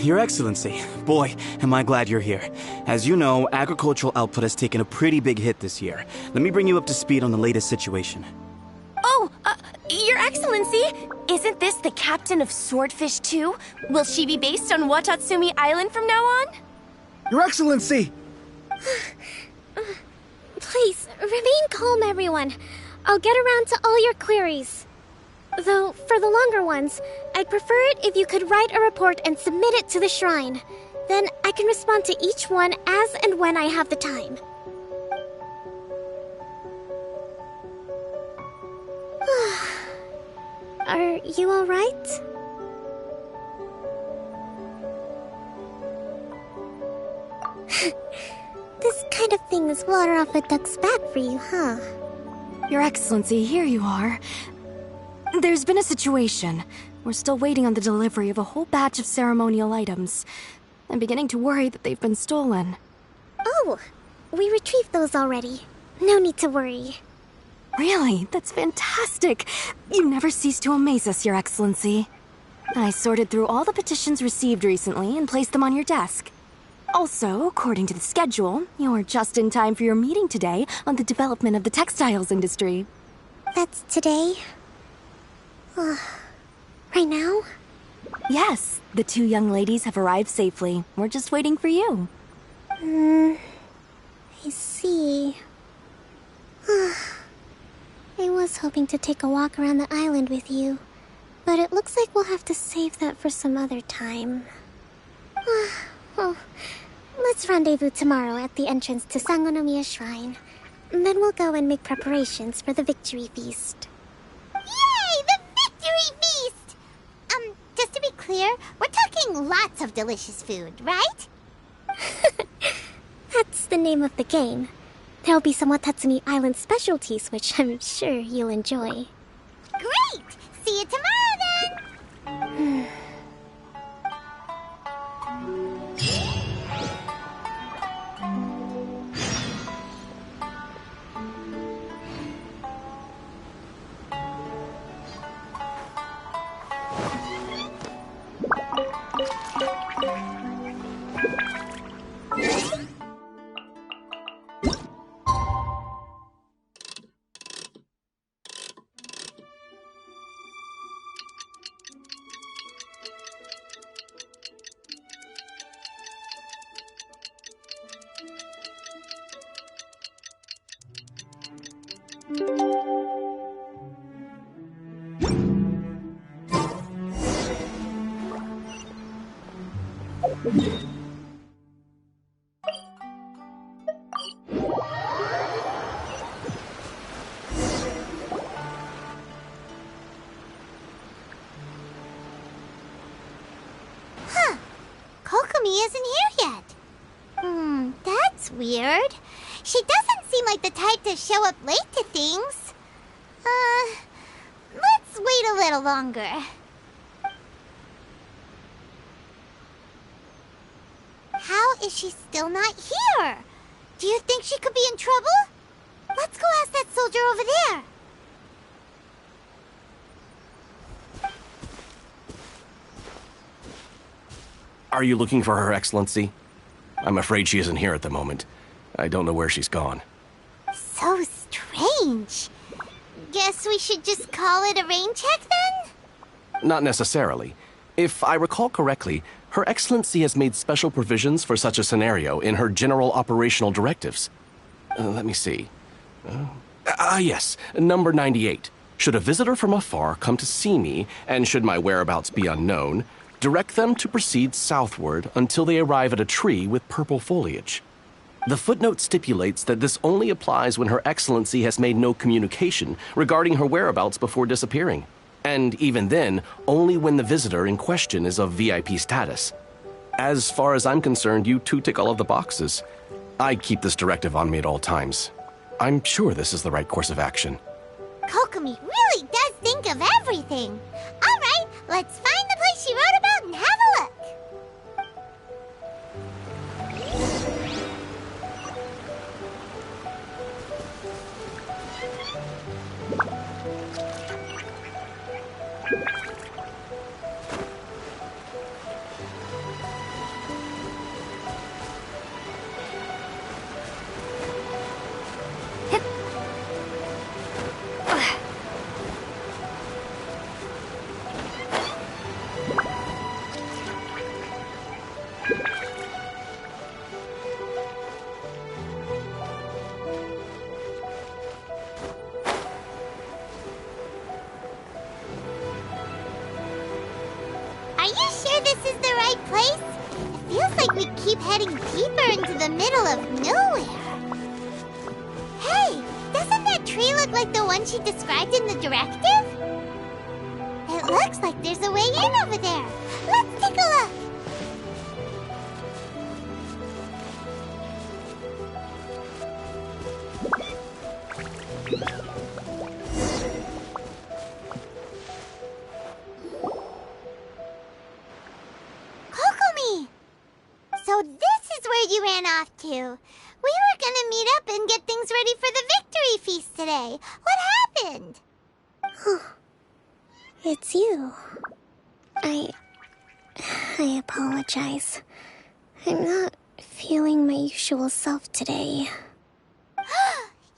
Your Excellency. Boy, am I glad you're here. As you know, agricultural output has taken a pretty big hit this year. Let me bring you up to speed on the latest situation. Oh, Your Excellency! Isn't this the captain of Swordfish 2? Will she be based on Watatsumi Island from now on? Your Excellency! Please, remain calm, everyone. I'll get around to all your queries. Though, for the longer ones, I'd prefer it if you could write a report and submit it to the shrine. Then I can respond to each one as and when I have the time. Are you alright? This kind of thing is water off a duck's back for you, huh? Your Excellency, here you are. There's been a situation. We're still waiting on the delivery of a whole batch of ceremonial items. I'm beginning to worry that they've been stolen. Oh, we retrieved those already. No need to worry. Really? That's fantastic. You never cease to amaze us, Your Excellency. I sorted through all the petitions received recently and placed them on your desk. Also, according to the schedule, you're just in time for your meeting today on the development of the textiles industry. That's today? Right now? Yes, the two young ladies have arrived safely. We're just waiting for you. I see. I was hoping to take a walk around the island with you, but it looks like we'll have to save that for some other time. Well, let's rendezvous tomorrow at the entrance to Sangonomiya Shrine. Then we'll go and make preparations for the victory feast. Yay! The victory feast! Just to be clear, we're talking lots of delicious food, right? That's the name of the game. There'll be some Watatsumi Island specialties, which I'm sure you'll enjoy. Great! See you tomorrow, then! Huh. Kokomi isn't here yet. That's weird. She doesn't seem like the type to show up late to things. Let's wait a little longer. How is she still not here? Do you think she could be in trouble? Let's go ask that soldier over there. Are you looking for Her Excellency? I'm afraid she isn't here at the moment. I don't know where she's gone. So strange. Guess we should just call it a rain check then? Not necessarily. If I recall correctly, Her Excellency has made special provisions for such a scenario in her general operational directives. Let me see. Yes, number 98. Should a visitor from afar come to see me, and should my whereabouts be unknown, direct them to proceed southward until they arrive at a tree with purple foliage. The footnote stipulates that this only applies when Her Excellency has made no communication regarding her whereabouts before disappearing. And even then, only when the visitor in question is of VIP status. As far as I'm concerned, you two tick all of the boxes. I keep this directive on me at all times. I'm sure this is the right course of action. Kokomi really does think of everything. All right, let's find the place she wrote about and have a look. Are you sure this is the right place? It feels like we keep heading deeper into the middle of nowhere. Hey, doesn't that tree look like the one she described in the directive? It looks like there's a way in over there. Let's take a look. Kokomi! So this is where you ran off to. We were gonna meet up and get things ready for the victory feast today. What happened? It's you. I apologize. I'm not feeling my usual self today.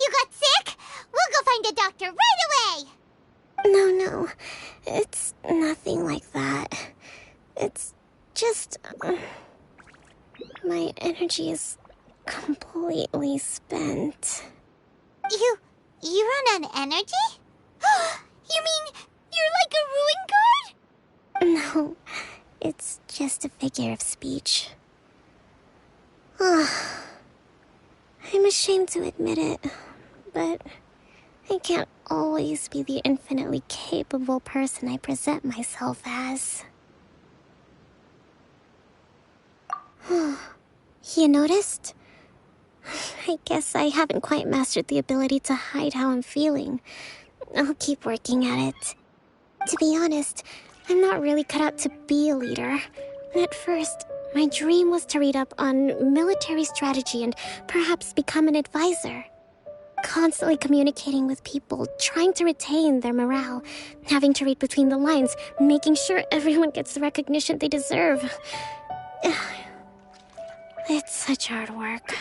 You got sick? We'll go find a doctor right away! No. It's nothing like that. It's just... my energy is completely spent. You run on energy? You mean you're like a ruin guard? No, it's just a figure of speech. I'm ashamed to admit it, but I can't always be the infinitely capable person I present myself as. You noticed? I guess I haven't quite mastered the ability to hide how I'm feeling. I'll keep working at it. To be honest, I'm not really cut out to be a leader. At first, my dream was to read up on military strategy and perhaps become an advisor. Constantly communicating with people, trying to retain their morale, having to read between the lines, making sure everyone gets the recognition they deserve. It's such hard work.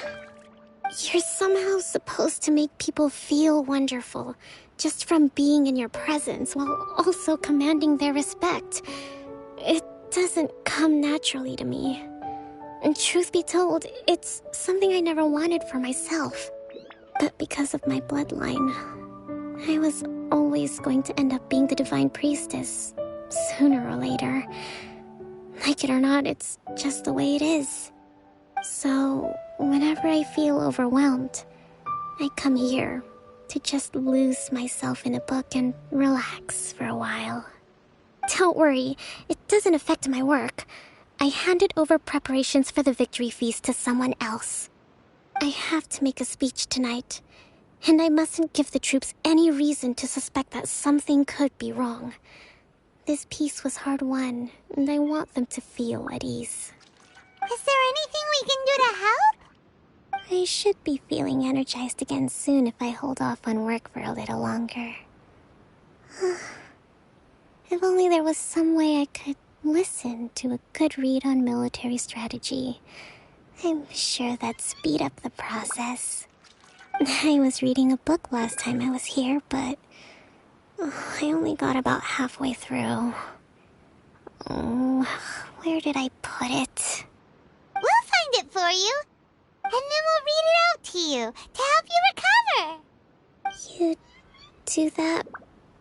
You're somehow supposed to make people feel wonderful, just from being in your presence, while also commanding their respect. It doesn't come naturally to me. And truth be told, it's something I never wanted for myself. But because of my bloodline, I was always going to end up being the Divine Priestess, sooner or later. Like it or not, it's just the way it is. So, whenever I feel overwhelmed, I come here to just lose myself in a book and relax for a while. Don't worry, it doesn't affect my work. I handed over preparations for the victory feast to someone else. I have to make a speech tonight, and I mustn't give the troops any reason to suspect that something could be wrong. This peace was hard-won, and I want them to feel at ease. Is there anything we can do to help? I should be feeling energized again soon if I hold off on work for a little longer. If only there was some way I could listen to a good read on military strategy. I'm sure that'd speed up the process. I was reading a book last time I was here, but I only got about halfway through. Where did I put it? We'll find it for you. And then we'll read it out to you to help you recover. You do that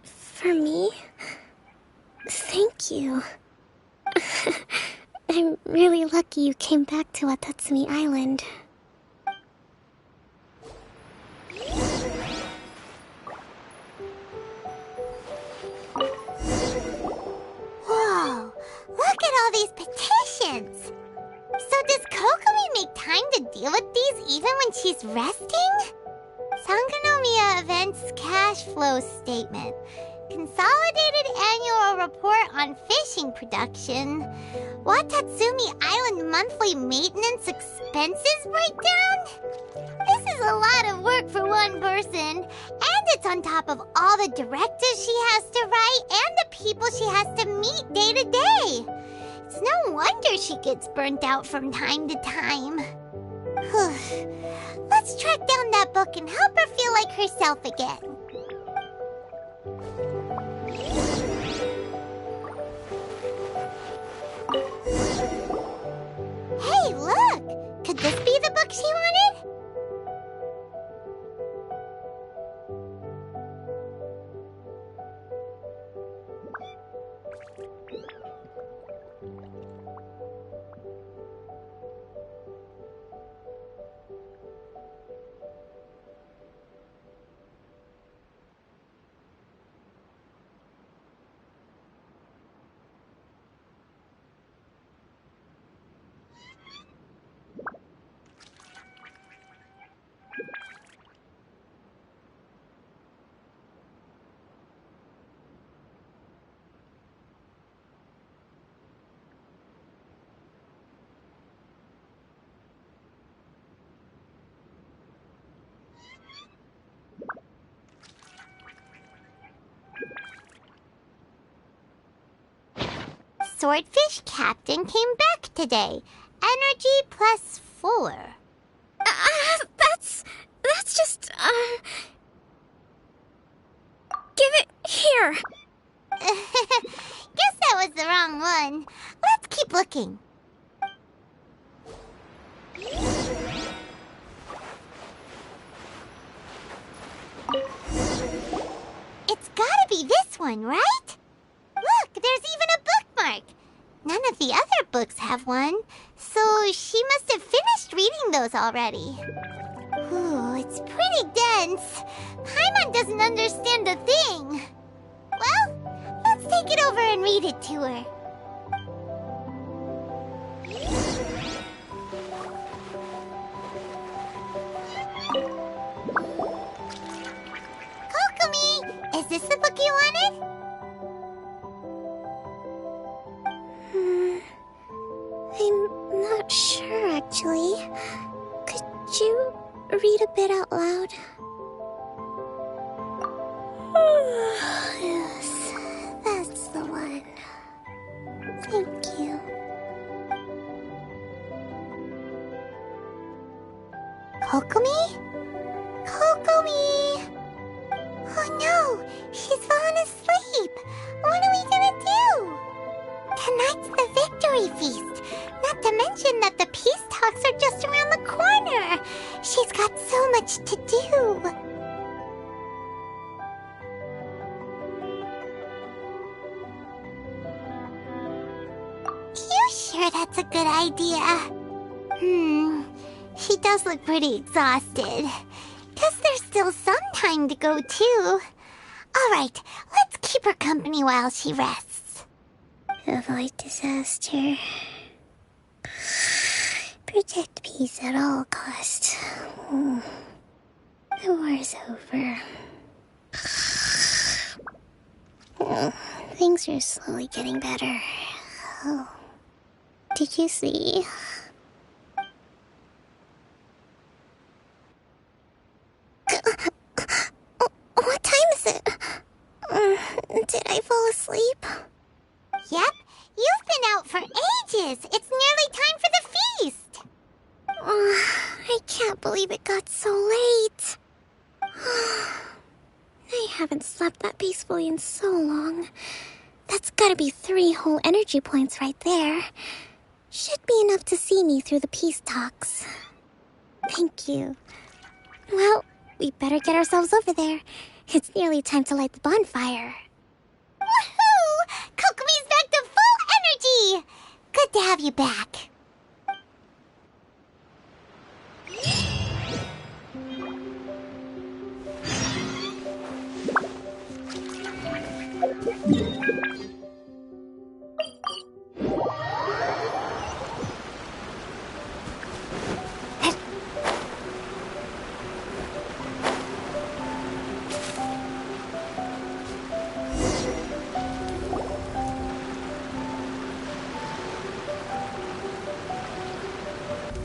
for me? Thank you. I'm really lucky you came back to Watatsumi Island. all these petitions. So does Kokomi make time to deal with these even when she's resting? Sangonomiya Events Cash Flow Statement. Consolidated Annual Report on Fishing Production. Watatsumi Island Monthly Maintenance Expenses Breakdown? This is a lot of work for one person, and it's on top of all the directives she has to write and the people she has to meet day to day. It's no wonder she gets burnt out from time to time. Let's track down that book and help her feel like herself again. Hey, look! Could this be the book she wanted? Swordfish Captain came back today. Energy +4. That's just, Give it here. Guess that was the wrong one. Let's keep looking. It's gotta be this one, right? Look, there's even a bookmark. None of the other books have one, so she must have finished reading those already. Ooh, it's pretty dense. Paimon doesn't understand a thing. Well, let's take it over and read it to her. Kokomi, is this the book you wanted? I'm not sure, actually. Could you read a bit out loud? Yes, that's the one. Thank you. Kokomi? Kokomi! Oh no, she's fallen asleep. What are we gonna do? Tonight's the victory feast. Not to mention that the peace talks are just around the corner. She's got so much to do. You sure that's a good idea? She does look pretty exhausted. Guess there's still some time to go, too. Alright, let's keep her company while she rests. Avoid disaster. Protect peace at all costs. The war's over. Things are slowly getting better. Oh. Did you see? What time is it? Did I fall asleep? Yep, you've been out for ages. It's nearly time for the feast. I can't believe it got so late. I haven't slept that peacefully in so long. That's gotta be 3 whole energy points right there. Should be enough to see me through the peace talks. Thank you. Well, we better get ourselves over there. It's nearly time to light the bonfire. Woohoo! Kokomi's back to full energy! Good to have you back.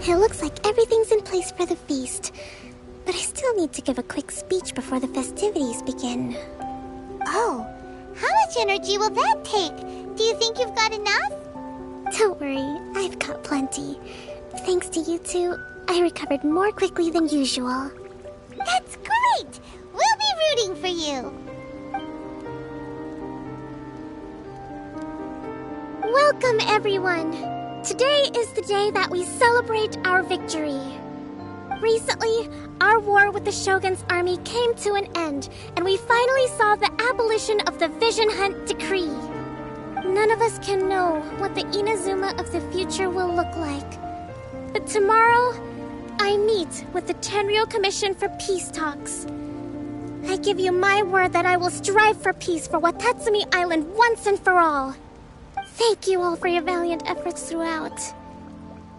It looks like everything's in place for the feast. But I still need to give a quick speech before the festivities begin. Oh, how much energy will that take? Do you think you've got enough? Don't worry, I've got plenty. Thanks to you two, I recovered more quickly than usual. That's great! We'll be rooting for you! Welcome, everyone! Today is the day that we celebrate our victory. Recently, our war with the Shogun's army came to an end, and we finally saw the abolition of the Vision Hunt Decree. None of us can know what the Inazuma of the future will look like. But tomorrow, I meet with the Tenryou Commission for peace talks. I give you my word that I will strive for peace for Watatsumi Island once and for all. Thank you all for your valiant efforts throughout.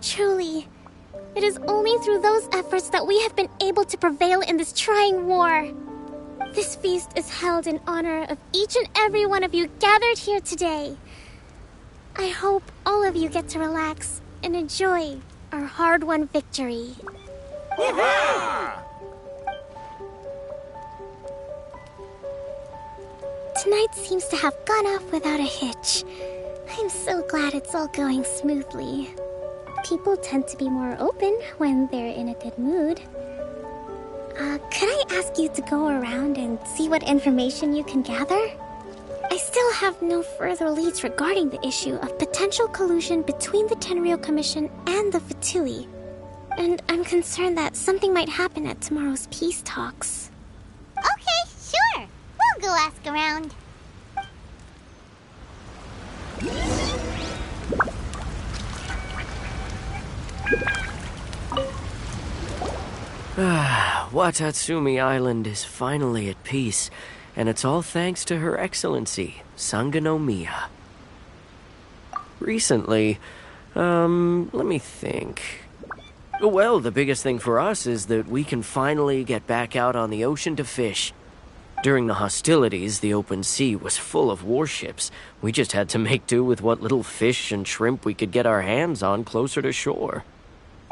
Truly, it is only through those efforts that we have been able to prevail in this trying war. This feast is held in honor of each and every one of you gathered here today. I hope all of you get to relax and enjoy our hard-won victory. Tonight seems to have gone off without a hitch. I'm so glad it's all going smoothly. People tend to be more open when they're in a good mood. Could I ask you to go around and see what information you can gather? I still have no further leads regarding the issue of potential collusion between the Tenryou Commission and the Fatui. And I'm concerned that something might happen at tomorrow's peace talks. Okay, sure. We'll go ask around. Watatsumi Island is finally at peace, and it's all thanks to Her Excellency, Sangonomiya. Recently, let me think. Well, the biggest thing for us is that we can finally get back out on the ocean to fish. During the hostilities, the open sea was full of warships. We just had to make do with what little fish and shrimp we could get our hands on closer to shore.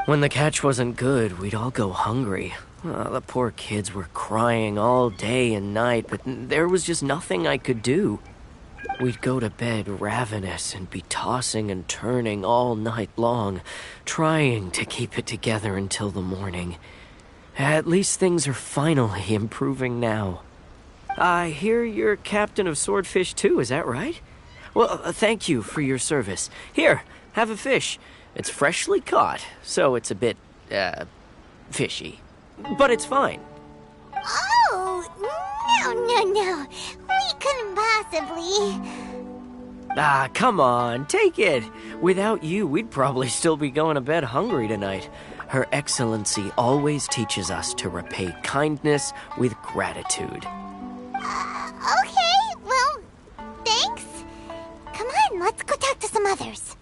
When the catch wasn't good, we'd all go hungry. The poor kids were crying all day and night, but there was just nothing I could do. We'd go to bed ravenous and be tossing and turning all night long, trying to keep it together until the morning. At least things are finally improving now. I hear you're captain of Swordfish too, is that right? Well, thank you for your service. Here, have a fish. It's freshly caught, so it's a bit, fishy. But it's fine. Oh, no. We couldn't possibly. Come on, take it. Without you, we'd probably still be going to bed hungry tonight. Her Excellency always teaches us to repay kindness with gratitude. Okay, well, thanks. Come on, let's go talk to some others.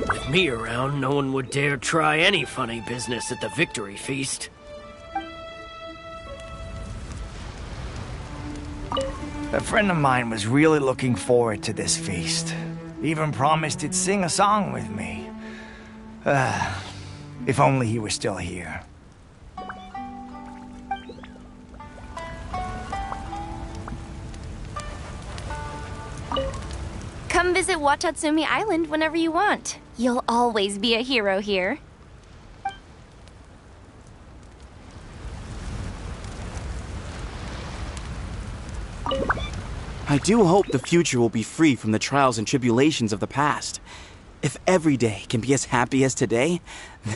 With me around, no one would dare try any funny business at the victory feast. A friend of mine was really looking forward to this feast. Even promised he'd sing a song with me. If only he were still here. Come visit Watatsumi Island whenever you want. You'll always be a hero here. I do hope the future will be free from the trials and tribulations of the past. If every day can be as happy as today,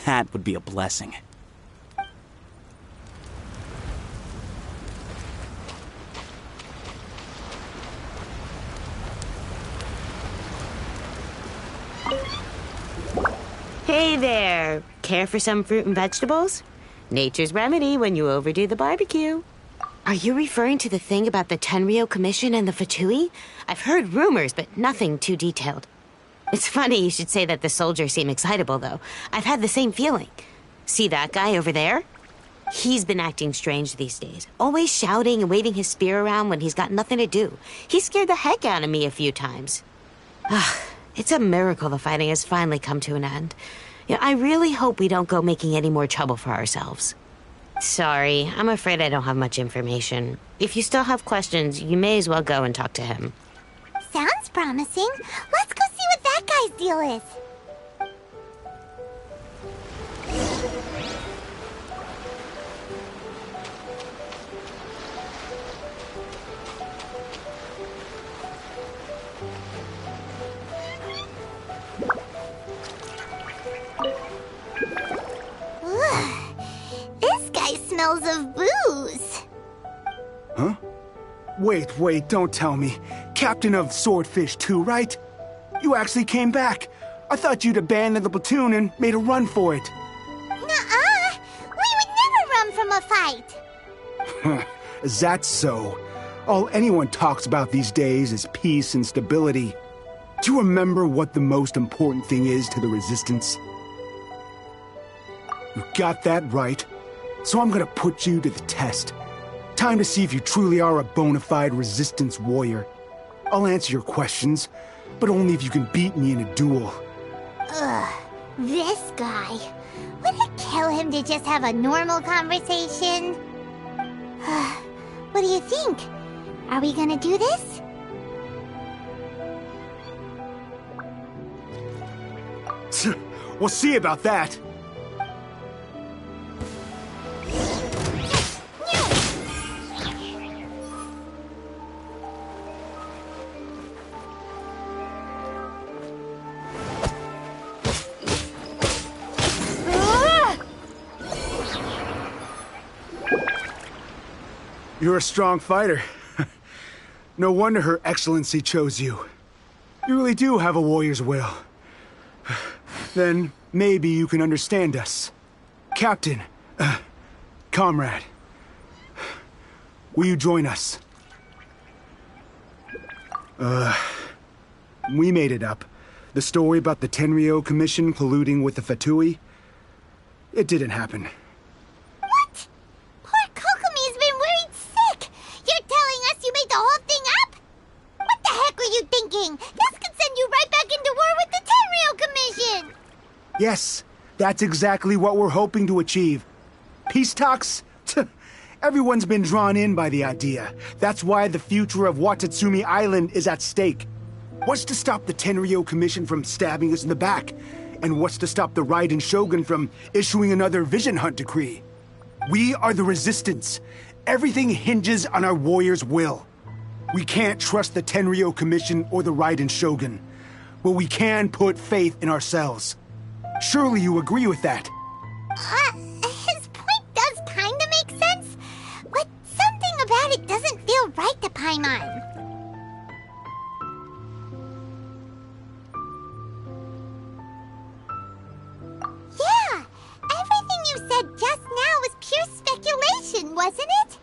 that would be a blessing. Hey there. Care for some fruit and vegetables? Nature's remedy when you overdo the barbecue. Are you referring to the thing about the Tenryou Commission and the Fatui? I've heard rumors, but nothing too detailed. It's funny you should say that the soldiers seem excitable, though. I've had the same feeling. See that guy over there? He's been acting strange these days, always shouting and waving his spear around when he's got nothing to do. He scared the heck out of me a few times. It's a miracle the fighting has finally come to an end. I really hope we don't go making any more trouble for ourselves. Sorry, I'm afraid I don't have much information. If you still have questions, you may as well go and talk to him. Sounds promising. Let's go see what that guy's deal is. This guy smells of booze. Huh? Wait, don't tell me. Captain of Swordfish 2, right? You actually came back. I thought you'd abandoned the platoon and made a run for it. Nuh-uh. We would never run from a fight. Is that so? All anyone talks about these days is peace and stability. Do you remember what the most important thing is to the Resistance? You got that right. So I'm gonna put you to the test. Time to see if you truly are a bona fide Resistance warrior. I'll answer your questions, but only if you can beat me in a duel. Ugh, this guy. Would it kill him to just have a normal conversation? What do you think? Are we gonna do this? We'll see about that. You're a strong fighter. No wonder Her Excellency chose you. You really do have a warrior's will. Then maybe you can understand us. Captain, comrade, will you join us? We made it up. The story about the Tenryo Commission colluding with the Fatui, it didn't happen. What? Poor Kokomi's been worried sick. You're telling us you made the whole thing up? What the heck were you thinking? This could send you right back into war with the Tenryo Commission. Yes, that's exactly what we're hoping to achieve. Peace talks? Everyone's been drawn in by the idea. That's why the future of Watatsumi Island is at stake. What's to stop the Tenryo Commission from stabbing us in the back? And what's to stop the Raiden Shogun from issuing another Vision Hunt decree? We are the Resistance. Everything hinges on our warrior's will. We can't trust the Tenryo Commission or the Raiden Shogun, but we can put faith in ourselves. Surely you agree with that? His point does kinda make sense, but something about it doesn't feel right to Paimon. Yeah, everything you said just now was pure speculation, wasn't it?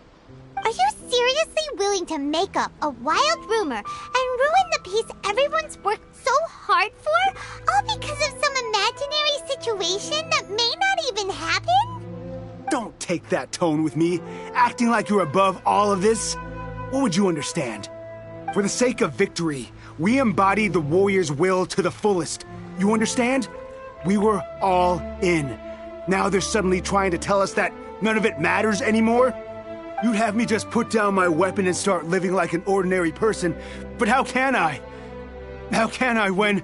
Are you seriously willing to make up a wild rumor and ruin the peace everyone's worked so hard for, all because of some imaginary situation that may not even happen? Don't take that tone with me, acting like you're above all of this. What would you understand? For the sake of victory, we embodied the warrior's will to the fullest. You understand? We were all in. Now they're suddenly trying to tell us that none of it matters anymore? You'd have me just put down my weapon and start living like an ordinary person, but how can I? How can I when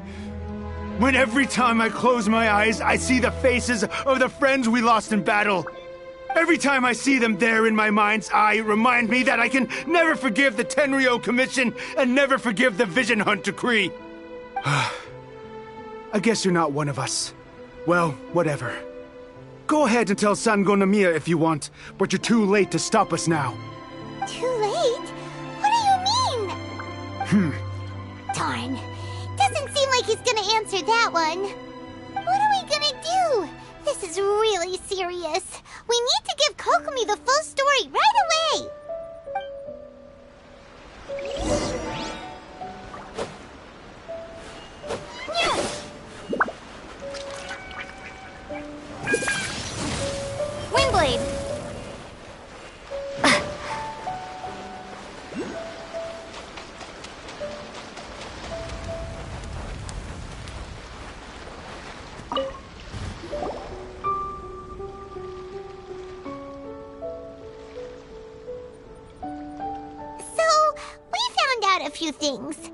every time I close my eyes, I see the faces of the friends we lost in battle? Every time I see them there in my mind's eye, it reminds me that I can never forgive the Tenryo Commission and never forgive the Vision Hunt decree. I guess you're not one of us. Well, whatever. Go ahead and tell Sango Nomiya if you want, but you're too late to stop us now. Too late? What do you mean? Darn. Doesn't seem like he's gonna answer that one. What are we gonna do? This is really serious. We need to give Kokomi the full story right away. Windblade! A few things.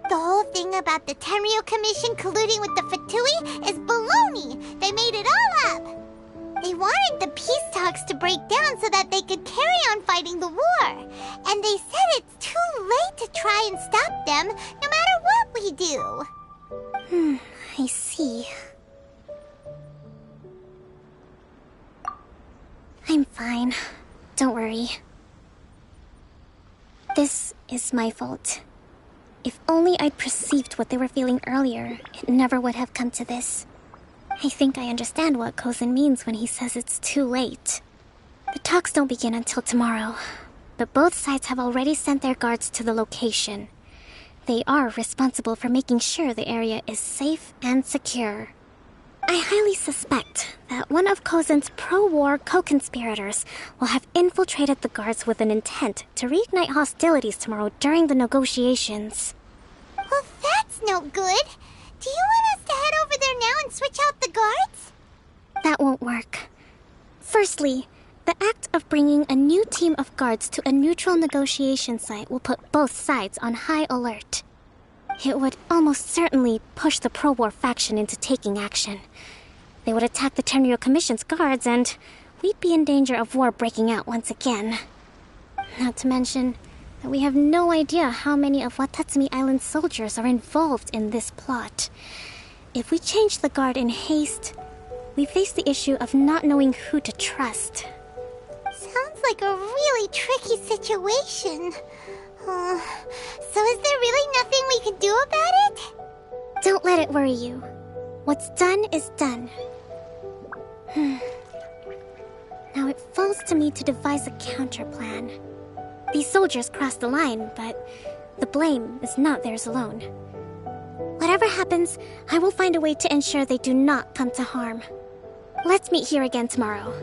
The whole thing about the Tenryo Commission colluding with the Fatui is baloney. They made it all up. They wanted the peace talks to break down so that they could carry on fighting the war. And they said it's too late to try and stop them, no matter what we do. I see. I'm fine. Don't worry. This is my fault. If only I'd perceived what they were feeling earlier, it never would have come to this. I think I understand what Kozin means when he says it's too late. The talks don't begin until tomorrow, but both sides have already sent their guards to the location. They are responsible for making sure the area is safe and secure. I highly suspect that one of Kozin's pro-war co-conspirators will have infiltrated the guards with an intent to reignite hostilities tomorrow during the negotiations. Well, that's no good. Do you want us to head over there now and switch out the guards? That won't work. Firstly, the act of bringing a new team of guards to a neutral negotiation site will put both sides on high alert. It would almost certainly push the pro-war faction into taking action. They would attack the Tenryo Commission's guards, and we'd be in danger of war breaking out once again. Not to mention that we have no idea how many of Watatsumi Island's soldiers are involved in this plot. If we change the guard in haste, we face the issue of not knowing who to trust. Sounds like a really tricky situation. So is there really nothing we can do about it? Don't let it worry you. What's done is done. Now it falls to me to devise a counter-plan. These soldiers crossed the line, but the blame is not theirs alone. Whatever happens, I will find a way to ensure they do not come to harm. Let's meet here again tomorrow.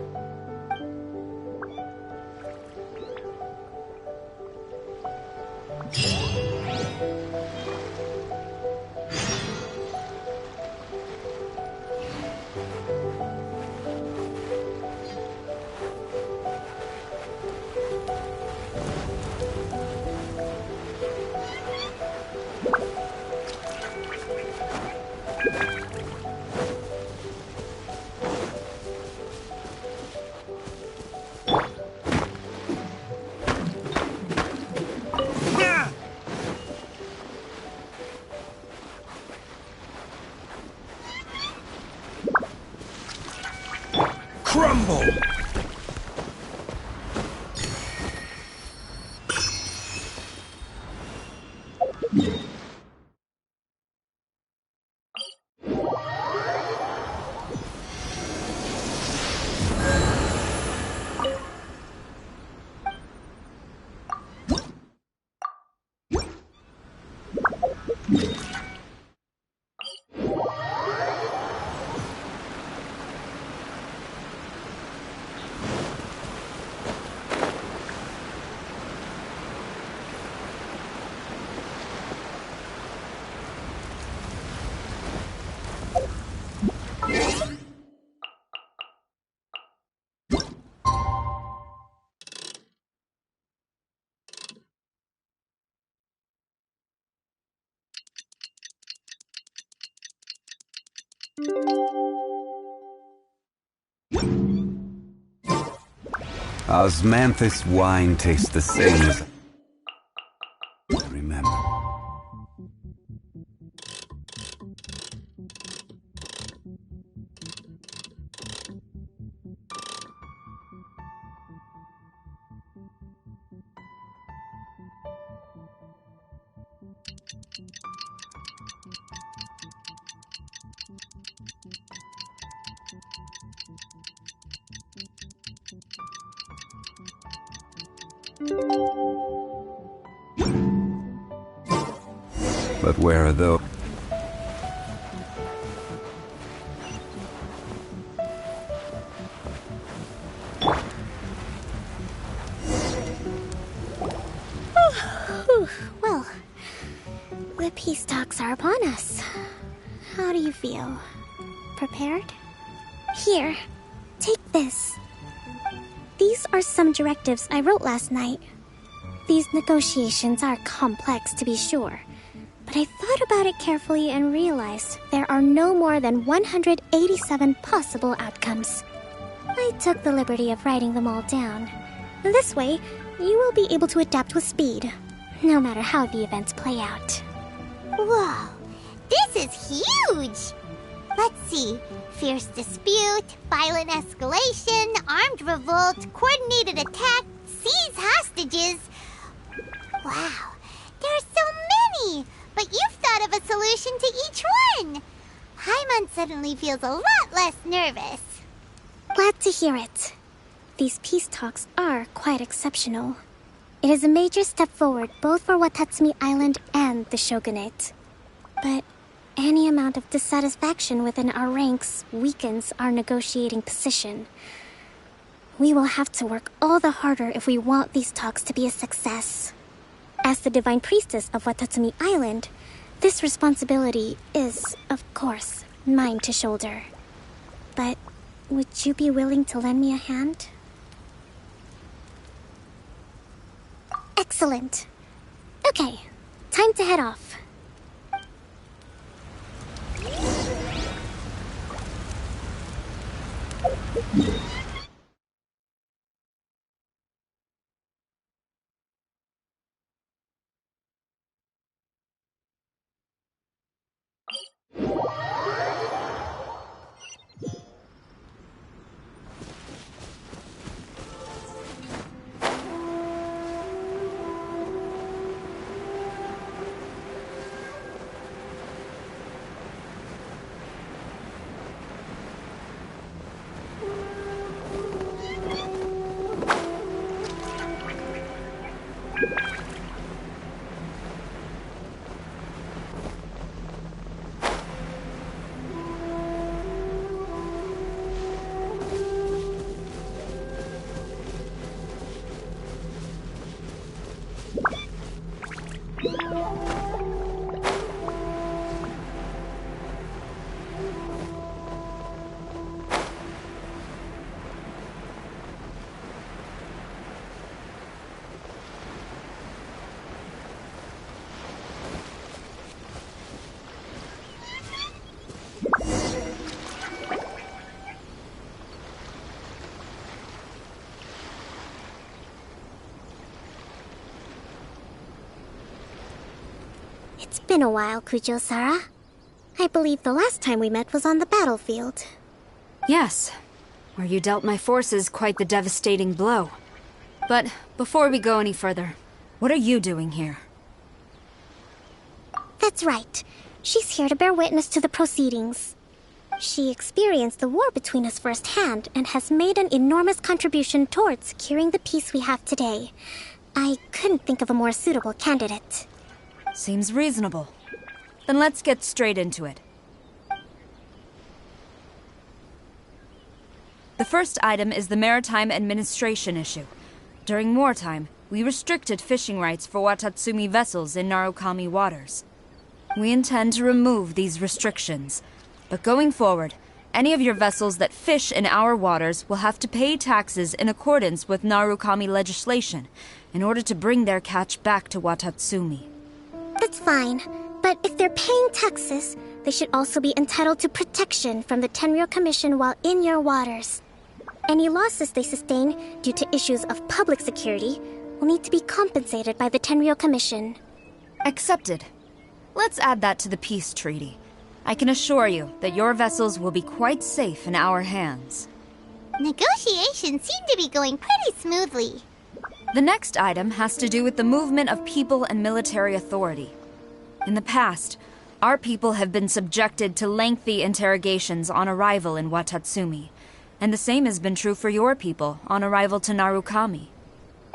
Crumble! Osmanthus wine tastes the same as... Remember. But where are those? Well, the peace talks are upon us. How do you feel? prepared? Here, take this. These are some directives I wrote last night. These negotiations are complex, to be sure, but I thought about it carefully and realized there are no more than 187 possible outcomes. I took the liberty of writing them all down. This way, you will be able to adapt with speed, no matter how the events play out. Whoa, this is huge! Let's see. Fierce dispute, violent escalation, armed revolt, coordinated attack, seize hostages. Wow, there are so many! But you've thought of a solution to each one! Paimon suddenly feels a lot less nervous. Glad to hear it. These peace talks are quite exceptional. It is a major step forward both for Watatsumi Island and the Shogunate. But any amount of dissatisfaction within our ranks weakens our negotiating position. We will have to work all the harder if we want these talks to be a success. As the Divine Priestess of Watatsumi Island, this responsibility is, of course, mine to shoulder. But would you be willing to lend me a hand? Excellent. Okay, time to head off. It's been a while, Kujo-Sara. I believe the last time we met was on the battlefield. Yes, where you dealt my forces quite the devastating blow. But before we go any further, what are you doing here? That's right. She's here to bear witness to the proceedings. She experienced the war between us firsthand and has made an enormous contribution towards securing the peace we have today. I couldn't think of a more suitable candidate. Seems reasonable. Then let's get straight into it. The first item is the Maritime Administration issue. During wartime, we restricted fishing rights for Watatsumi vessels in Narukami waters. We intend to remove these restrictions, but going forward, any of your vessels that fish in our waters will have to pay taxes in accordance with Narukami legislation in order to bring their catch back to Watatsumi. That's fine, but if they're paying taxes, they should also be entitled to protection from the Tenryou Commission while in your waters. Any losses they sustain due to issues of public security will need to be compensated by the Tenryou Commission. Accepted. Let's add that to the peace treaty. I can assure you that your vessels will be quite safe in our hands. Negotiations seem to be going pretty smoothly. The next item has to do with the movement of people and military authority. In the past, our people have been subjected to lengthy interrogations on arrival in Watatsumi, and the same has been true for your people on arrival to Narukami.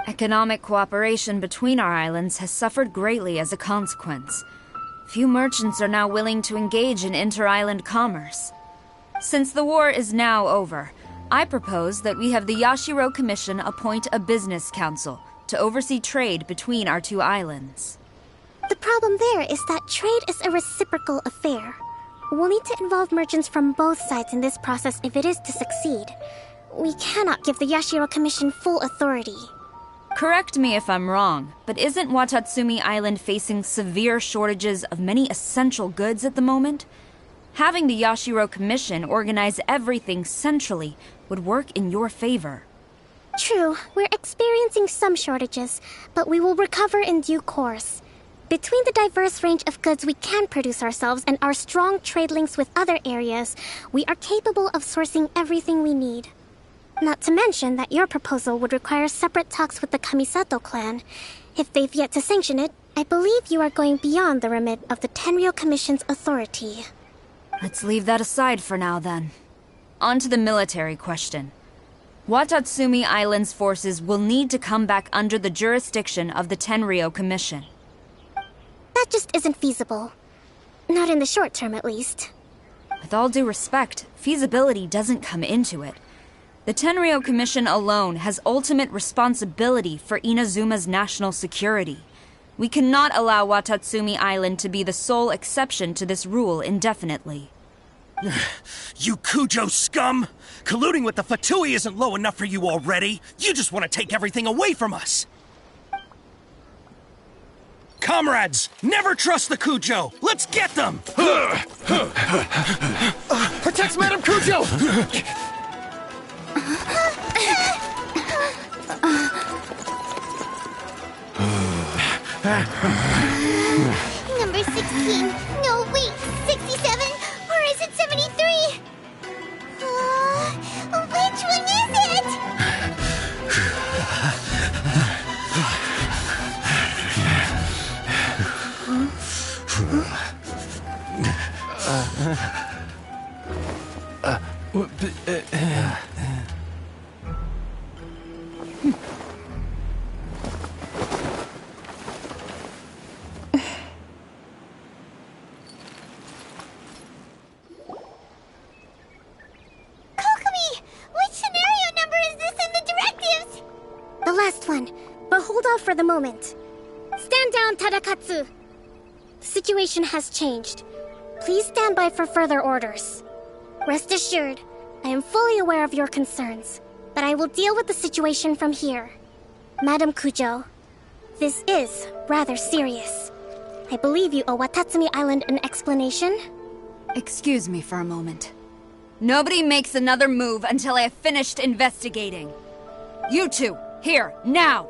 Economic cooperation between our islands has suffered greatly as a consequence. Few merchants are now willing to engage in inter-island commerce. Since the war is now over, I propose that we have the Yashiro Commission appoint a business council to oversee trade between our two islands. The problem there is that trade is a reciprocal affair. We'll need to involve merchants from both sides in this process if it is to succeed. We cannot give the Yashiro Commission full authority. Correct me if I'm wrong, but isn't Watatsumi Island facing severe shortages of many essential goods at the moment? Having the Yashiro Commission organize everything centrally would work in your favor. True, we're experiencing some shortages, but we will recover in due course. Between the diverse range of goods we can produce ourselves and our strong trade links with other areas, we are capable of sourcing everything we need. Not to mention that your proposal would require separate talks with the Kamisato clan. If they've yet to sanction it, I believe you are going beyond the remit of the Tenryou Commission's authority. Let's leave that aside for now, then. On to the military question. Watatsumi Island's forces will need to come back under the jurisdiction of the Tenryou Commission. That just isn't feasible. Not in the short term, at least. With all due respect, feasibility doesn't come into it. The Tenryou Commission alone has ultimate responsibility for Inazuma's national security. We cannot allow Watatsumi Island to be the sole exception to this rule indefinitely. You Kujo scum! Colluding with the Fatui isn't low enough for you already. You just want to take everything away from us. Comrades, never trust the Kujo! Let's get them! Protect Madame Kujo! Number 16. No, wait. 67? Or is it 73? Which one is it? The last one, but hold off for the moment. Stand down, Tadakatsu. The situation has changed. Please stand by for further orders. Rest assured, I am fully aware of your concerns, but I will deal with the situation from here. Madam Kujo, this is rather serious. I believe you owe Watatsumi Island an explanation. Excuse me for a moment. Nobody makes another move until I have finished investigating. You two, here, now!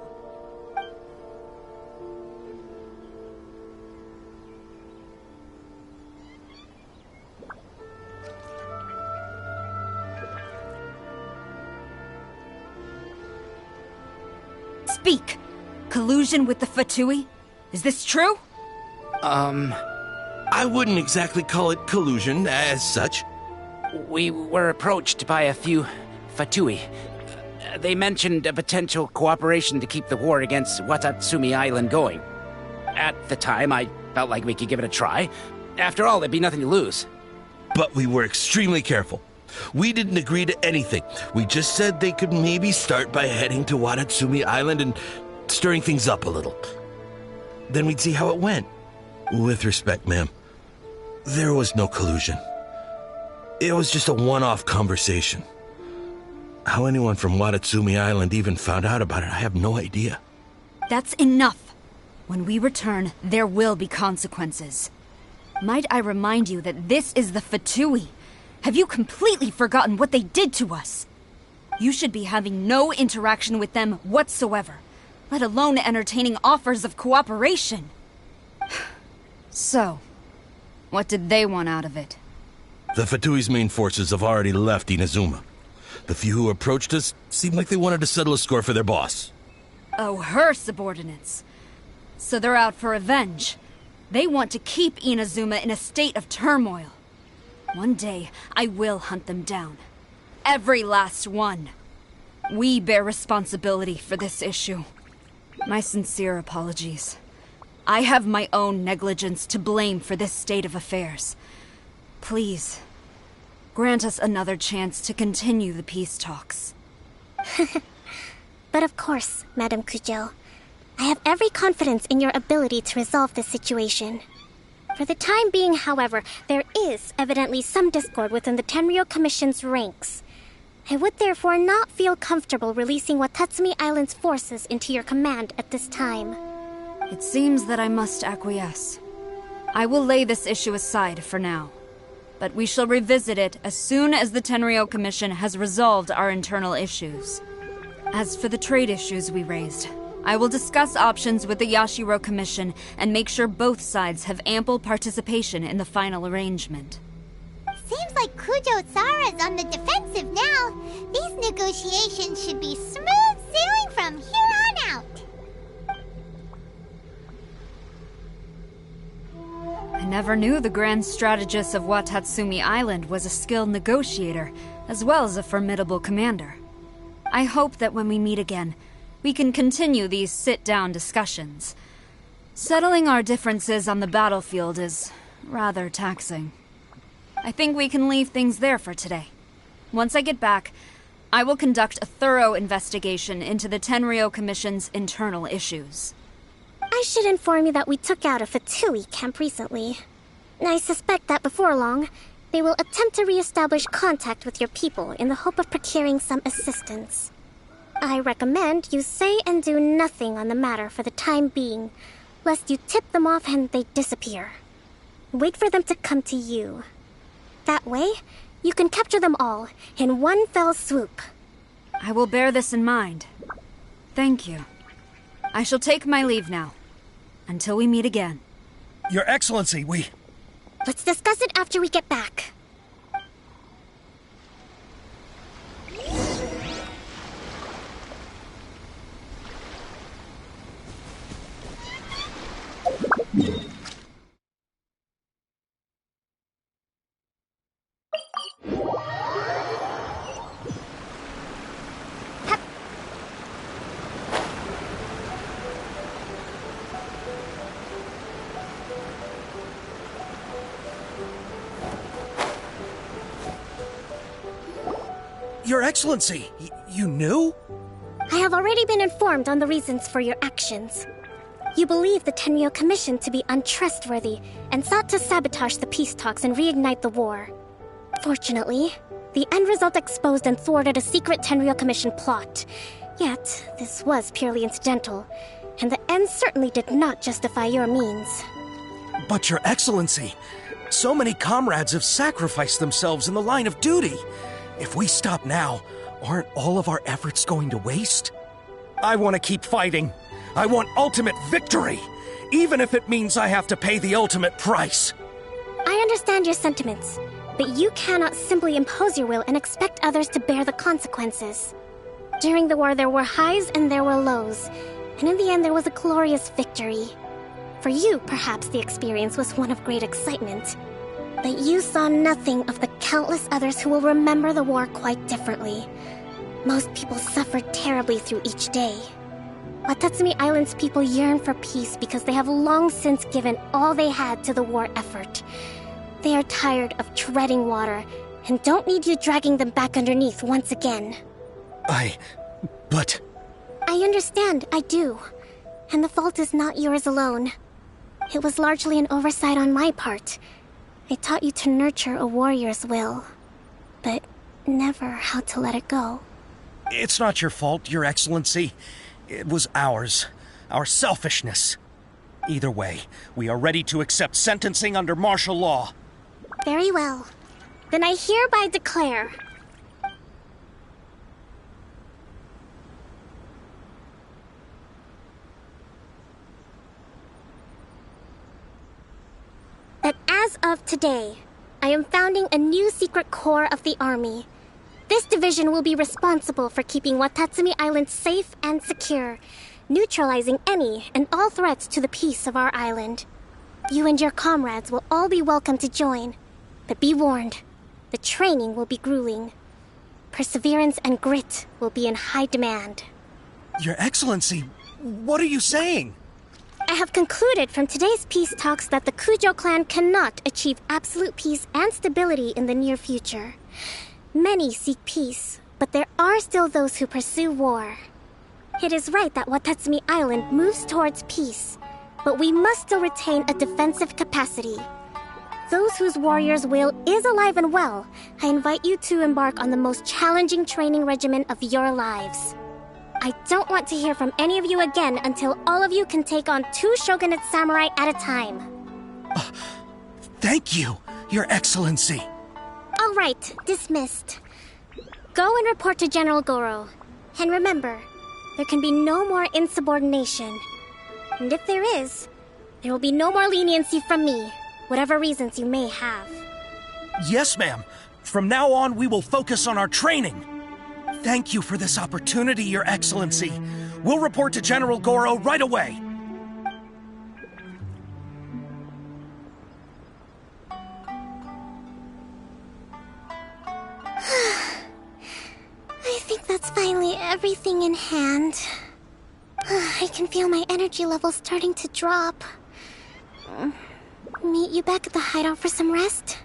Speak! Collusion with the Fatui? Is this true? I wouldn't exactly call it collusion as such. We were approached by a few Fatui. They mentioned a potential cooperation to keep the war against Watatsumi Island going. At the time, I felt like we could give it a try. After all, there'd be nothing to lose. But we were extremely careful. We didn't agree to anything. We just said they could maybe start by heading to Watatsumi Island and stirring things up a little. Then we'd see how it went. With respect, ma'am, there was no collusion. It was just a one-off conversation. How anyone from Watatsumi Island even found out about it, I have no idea. That's enough. When we return, there will be consequences. Might I remind you that this is the Fatui? Have you completely forgotten what they did to us? You should be having no interaction with them whatsoever, let alone entertaining offers of cooperation. So, what did they want out of it? The Fatui's main forces have already left Inazuma. The few who approached us seemed like they wanted to settle a score for their boss. Oh, her subordinates. So they're out for revenge. They want to keep Inazuma in a state of turmoil. One day, I will hunt them down. Every last one. We bear responsibility for this issue. My sincere apologies. I have my own negligence to blame for this state of affairs. Please, grant us another chance to continue the peace talks. But of course, Madam Kujo. I have every confidence in your ability to resolve this situation. For the time being, however, there is evidently some discord within the Tenryou Commission's ranks. I would therefore not feel comfortable releasing Watatsumi Island's forces into your command at this time. It seems that I must acquiesce. I will lay this issue aside for now, but we shall revisit it as soon as the Tenryou Commission has resolved our internal issues. As for the trade issues we raised, I will discuss options with the Yashiro Commission and make sure both sides have ample participation in the final arrangement. Seems like Kujo Sara's on the defensive now. These negotiations should be smooth sailing from here on out. I never knew the grand strategist of Watatsumi Island was a skilled negotiator, as well as a formidable commander. I hope that when we meet again, we can continue these sit-down discussions. Settling our differences on the battlefield is rather taxing. I think we can leave things there for today. Once I get back, I will conduct a thorough investigation into the Tenryou Commission's internal issues. I should inform you that we took out a Fatui camp recently. I suspect that before long, they will attempt to re-establish contact with your people in the hope of procuring some assistance. I recommend you say and do nothing on the matter for the time being, lest you tip them off and they disappear. Wait for them to come to you. That way, you can capture them all in one fell swoop. I will bear this in mind. Thank you. I shall take my leave now. Until we meet again. Your Excellency, Let's discuss it after we get back. Your Excellency, you knew? I have already been informed on the reasons for your actions. You believe the Tenryou Commission to be untrustworthy and sought to sabotage the peace talks and reignite the war. Fortunately, the end result exposed and thwarted a secret Tenryou Commission plot. Yet, this was purely incidental, and the end certainly did not justify your means. But Your Excellency, so many comrades have sacrificed themselves in the line of duty. If we stop now, aren't all of our efforts going to waste? I want to keep fighting. I want ultimate victory, even if it means I have to pay the ultimate price. I understand your sentiments, but you cannot simply impose your will and expect others to bear the consequences. During the war, there were highs and there were lows, and in the end, there was a glorious victory. For you, perhaps the experience was one of great excitement. But you saw nothing of the countless others who will remember the war quite differently. Most people suffered terribly through each day. Watatsumi Island's people yearn for peace because they have long since given all they had to the war effort. They are tired of treading water and don't need you dragging them back underneath once again. But... I understand, I do. And the fault is not yours alone. It was largely an oversight on my part. I taught you to nurture a warrior's will, but never how to let it go. It's not your fault, Your Excellency. It was ours. Our selfishness. Either way, we are ready to accept sentencing under martial law. Very well. Then I hereby declare... that as of today, I am founding a new secret corps of the army. This division will be responsible for keeping Watatsumi Island safe and secure, neutralizing any and all threats to the peace of our island. You and your comrades will all be welcome to join, but be warned, the training will be grueling. Perseverance and grit will be in high demand. Your Excellency, what are you saying? I have concluded from today's peace talks that the Kujo clan cannot achieve absolute peace and stability in the near future. Many seek peace, but there are still those who pursue war. It is right that Watatsumi Island moves towards peace, but we must still retain a defensive capacity. Those whose warrior's will is alive and well, I invite you to embark on the most challenging training regimen of your lives. I don't want to hear from any of you again until all of you can take on 2 Shogunate samurai at a time. Thank you, Your Excellency. All right, dismissed. Go and report to General Goro. And remember, there can be no more insubordination. And if there is, there will be no more leniency from me, whatever reasons you may have. Yes, ma'am. From now on, we will focus on our training. Thank you for this opportunity, Your Excellency. We'll report to General Goro right away. I think that's finally everything in hand. I can feel my energy levels starting to drop. Meet you back at the hideout for some rest?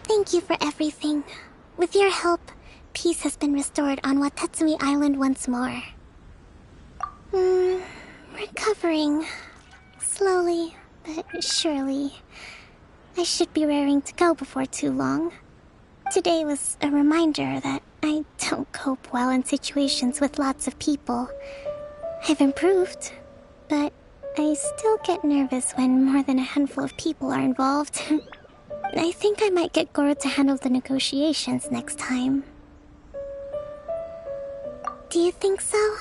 Thank you for everything. With your help, peace has been restored on Watatsumi Island once more. Recovering. Slowly, but surely. I should be raring to go before too long. Today was a reminder that I don't cope well in situations with lots of people. I've improved, but I still get nervous when more than a handful of people are involved. I think I might get Goro to handle the negotiations next time. Do you think so?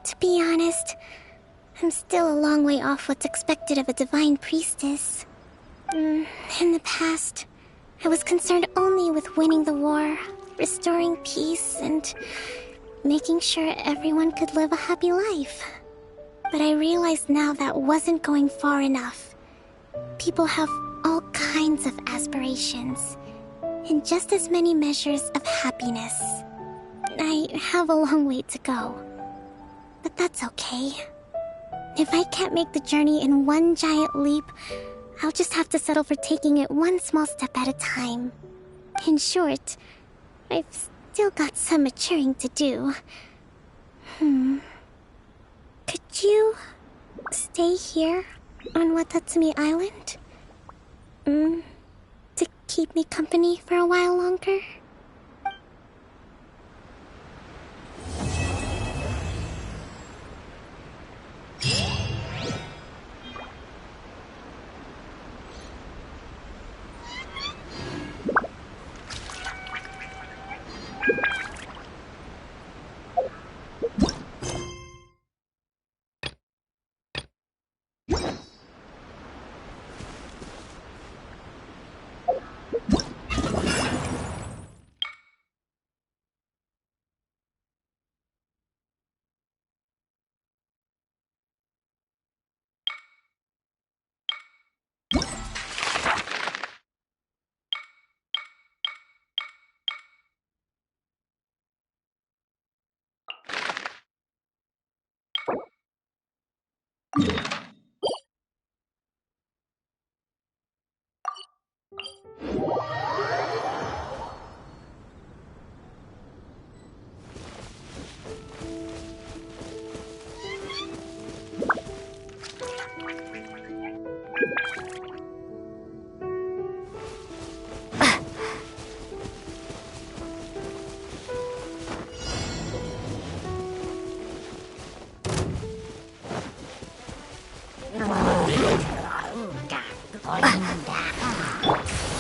To be honest, I'm still a long way off what's expected of a divine priestess. In the past, I was concerned only with winning the war, restoring peace, and making sure everyone could live a happy life. But I realized now that wasn't going far enough. People have all kinds of aspirations, and just as many measures of happiness. I have a long way to go, but that's okay. If I can't make the journey in one giant leap, I'll just have to settle for taking it one small step at a time. In short, I've still got some maturing to do. Could you stay here on Watatsumi Island? To keep me company for a while longer?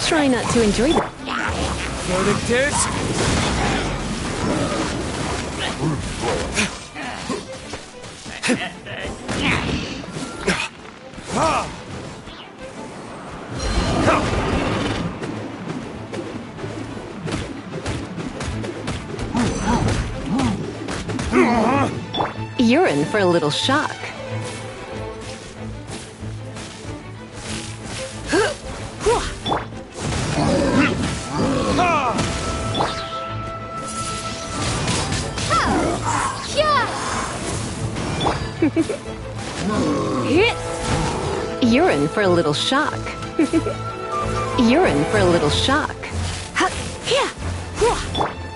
Try not to enjoy that. Verdict is... You're in for a little shock. You're in for a little shock. You're in for a little shock.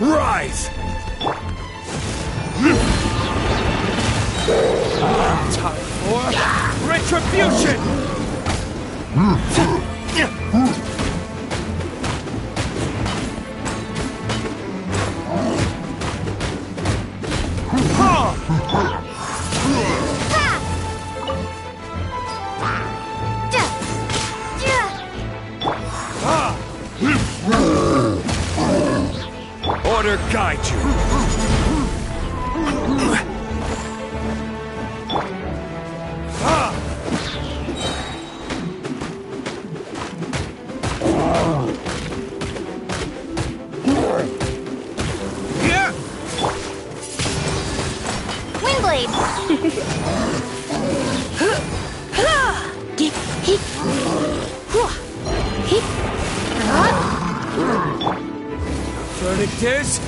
Rise! Time for retribution! Order guide you. Verdict is...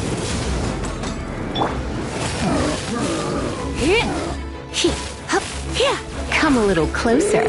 Come a little closer.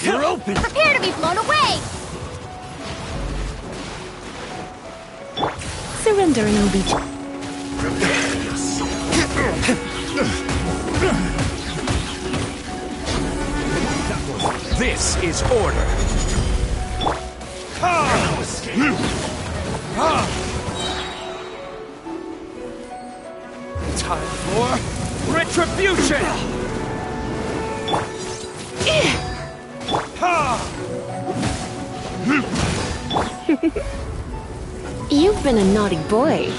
You're open! Prepare to be blown away! Surrender and obey. This is order. Time for retribution! You've been a naughty boy.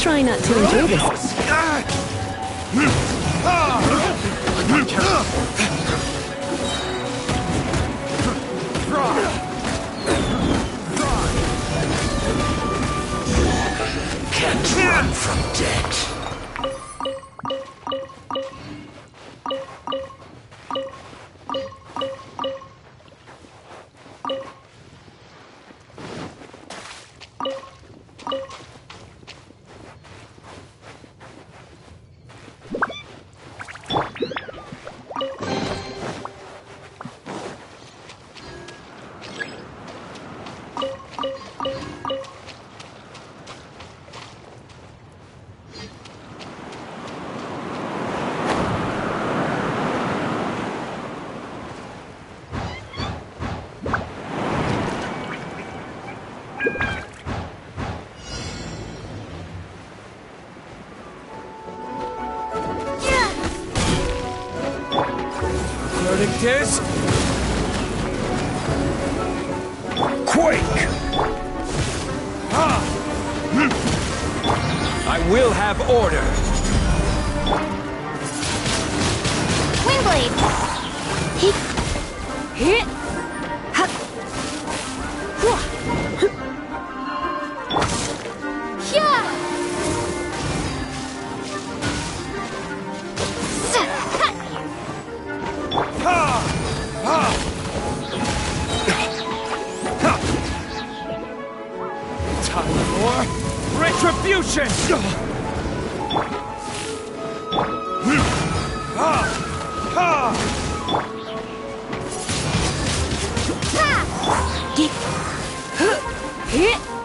Try not to enjoy this. Can't run from death. Verdict is... Quake! I will have order! Windblade! Hit! Time for retribution!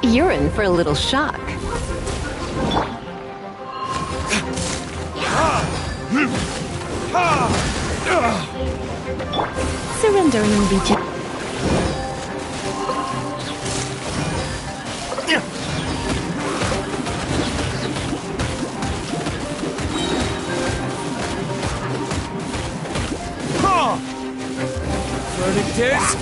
You're in for a little shock. Surrendering will be Verdict is...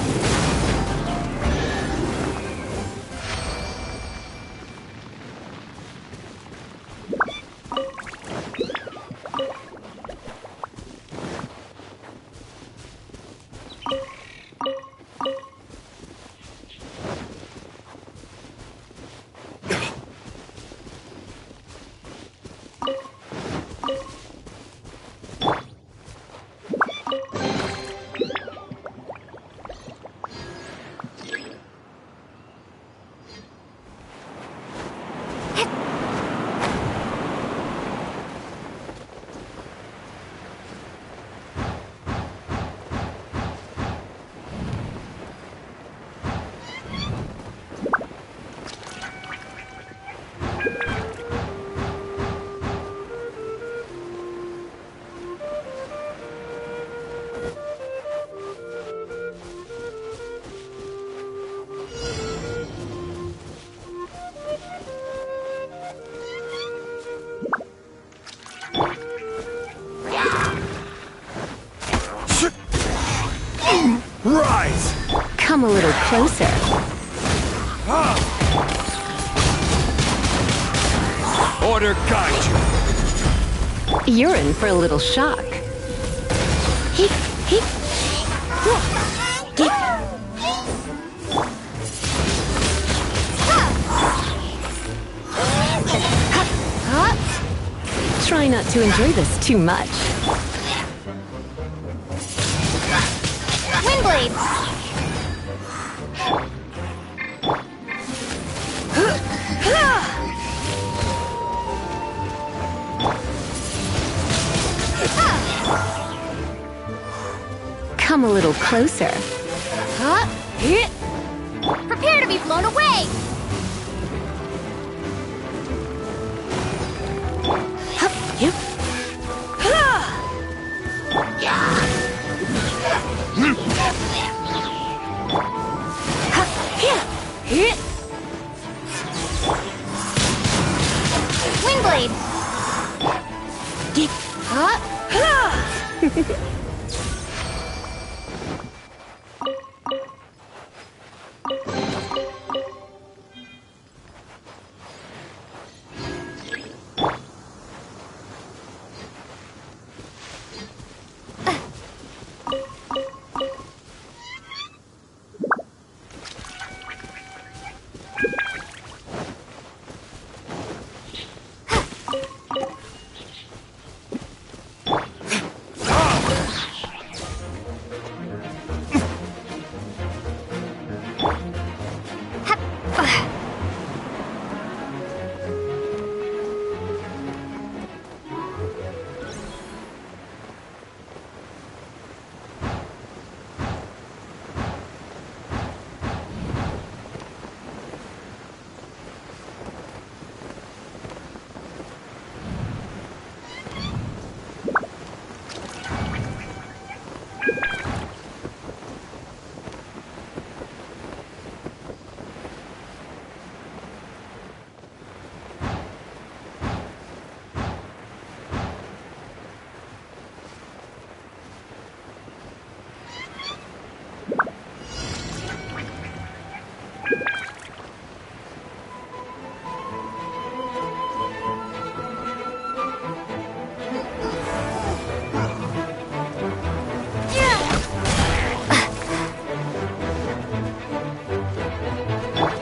Rise! Come a little closer. Order guide you. You're in for a little shock. Try not to enjoy this too much. Windblade! Come a little closer. Prepare to be blown away! Windblade!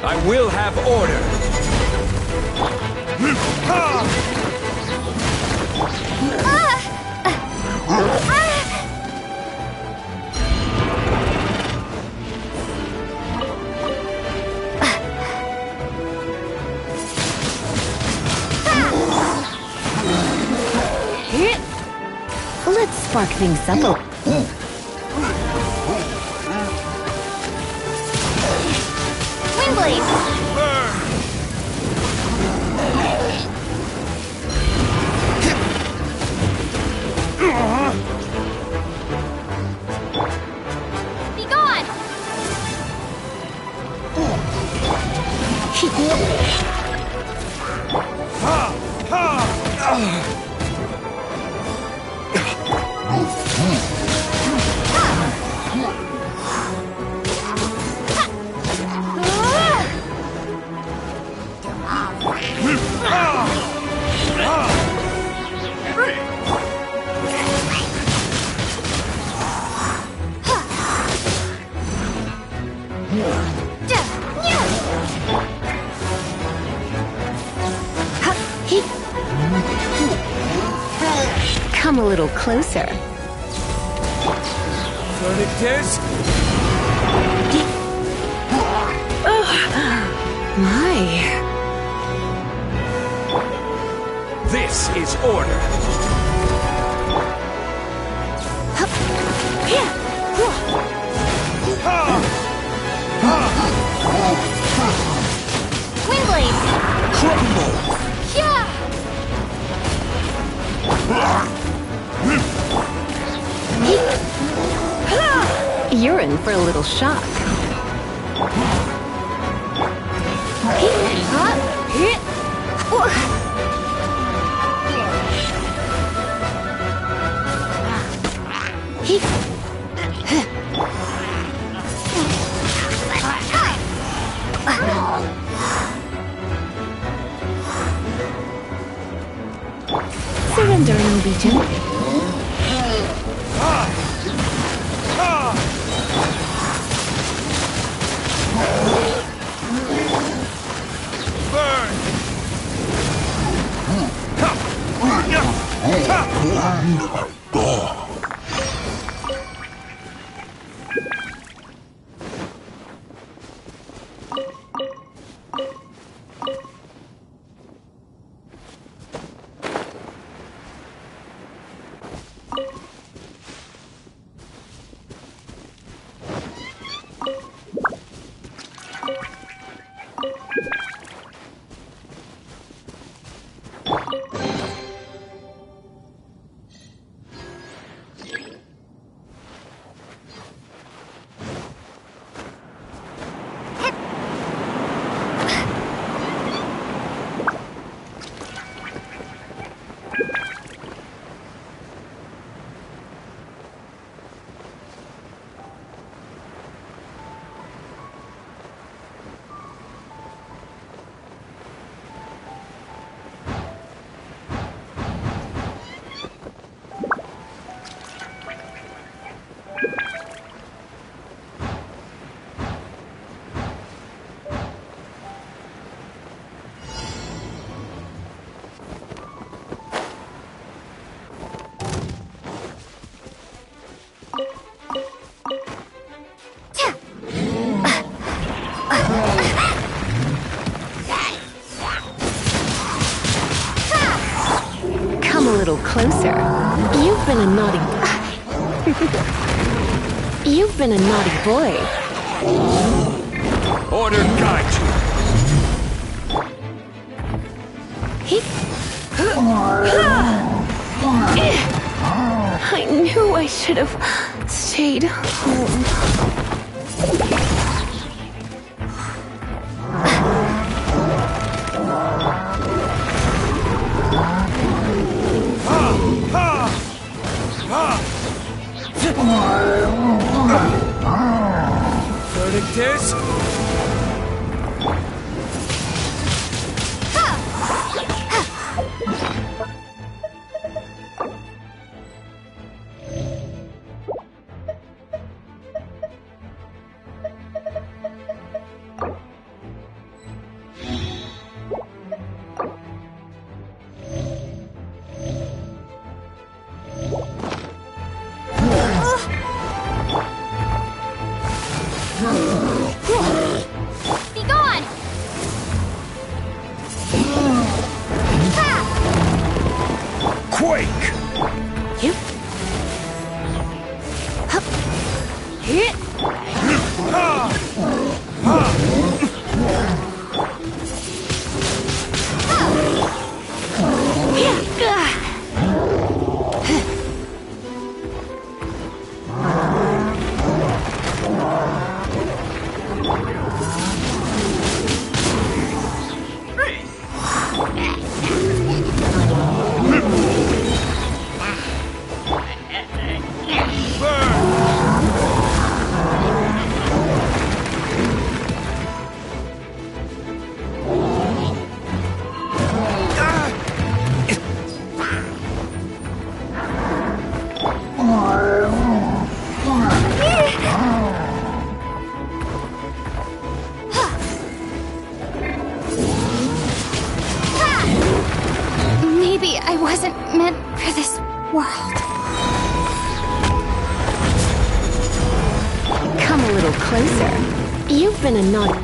I will have order. Let's spark things up a Windblade! Be gone! Come a little closer. Verdict is... My. This is order. Windblade! Crumble! Yeah! You're in for a little shock. Surrendering, Legion. Come a little closer. You've been a naughty... You've been a naughty boy. Order guide I knew I should have stayed home. Verdict is... Be gone! Quake! Maybe I wasn't meant for this world. Come a little closer. You've been a naughty...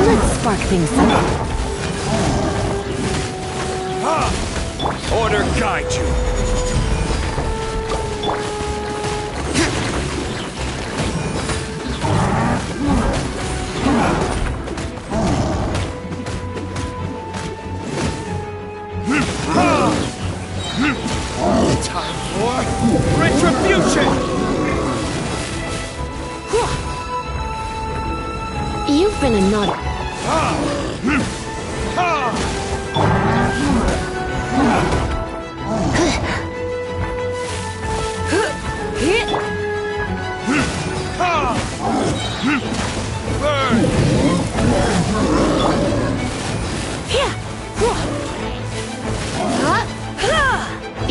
Let's spark things up. Order guide you. Time for retribution! You've been a naughty...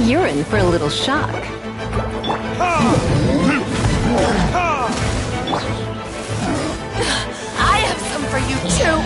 You're in for a little shock. I have some for you too!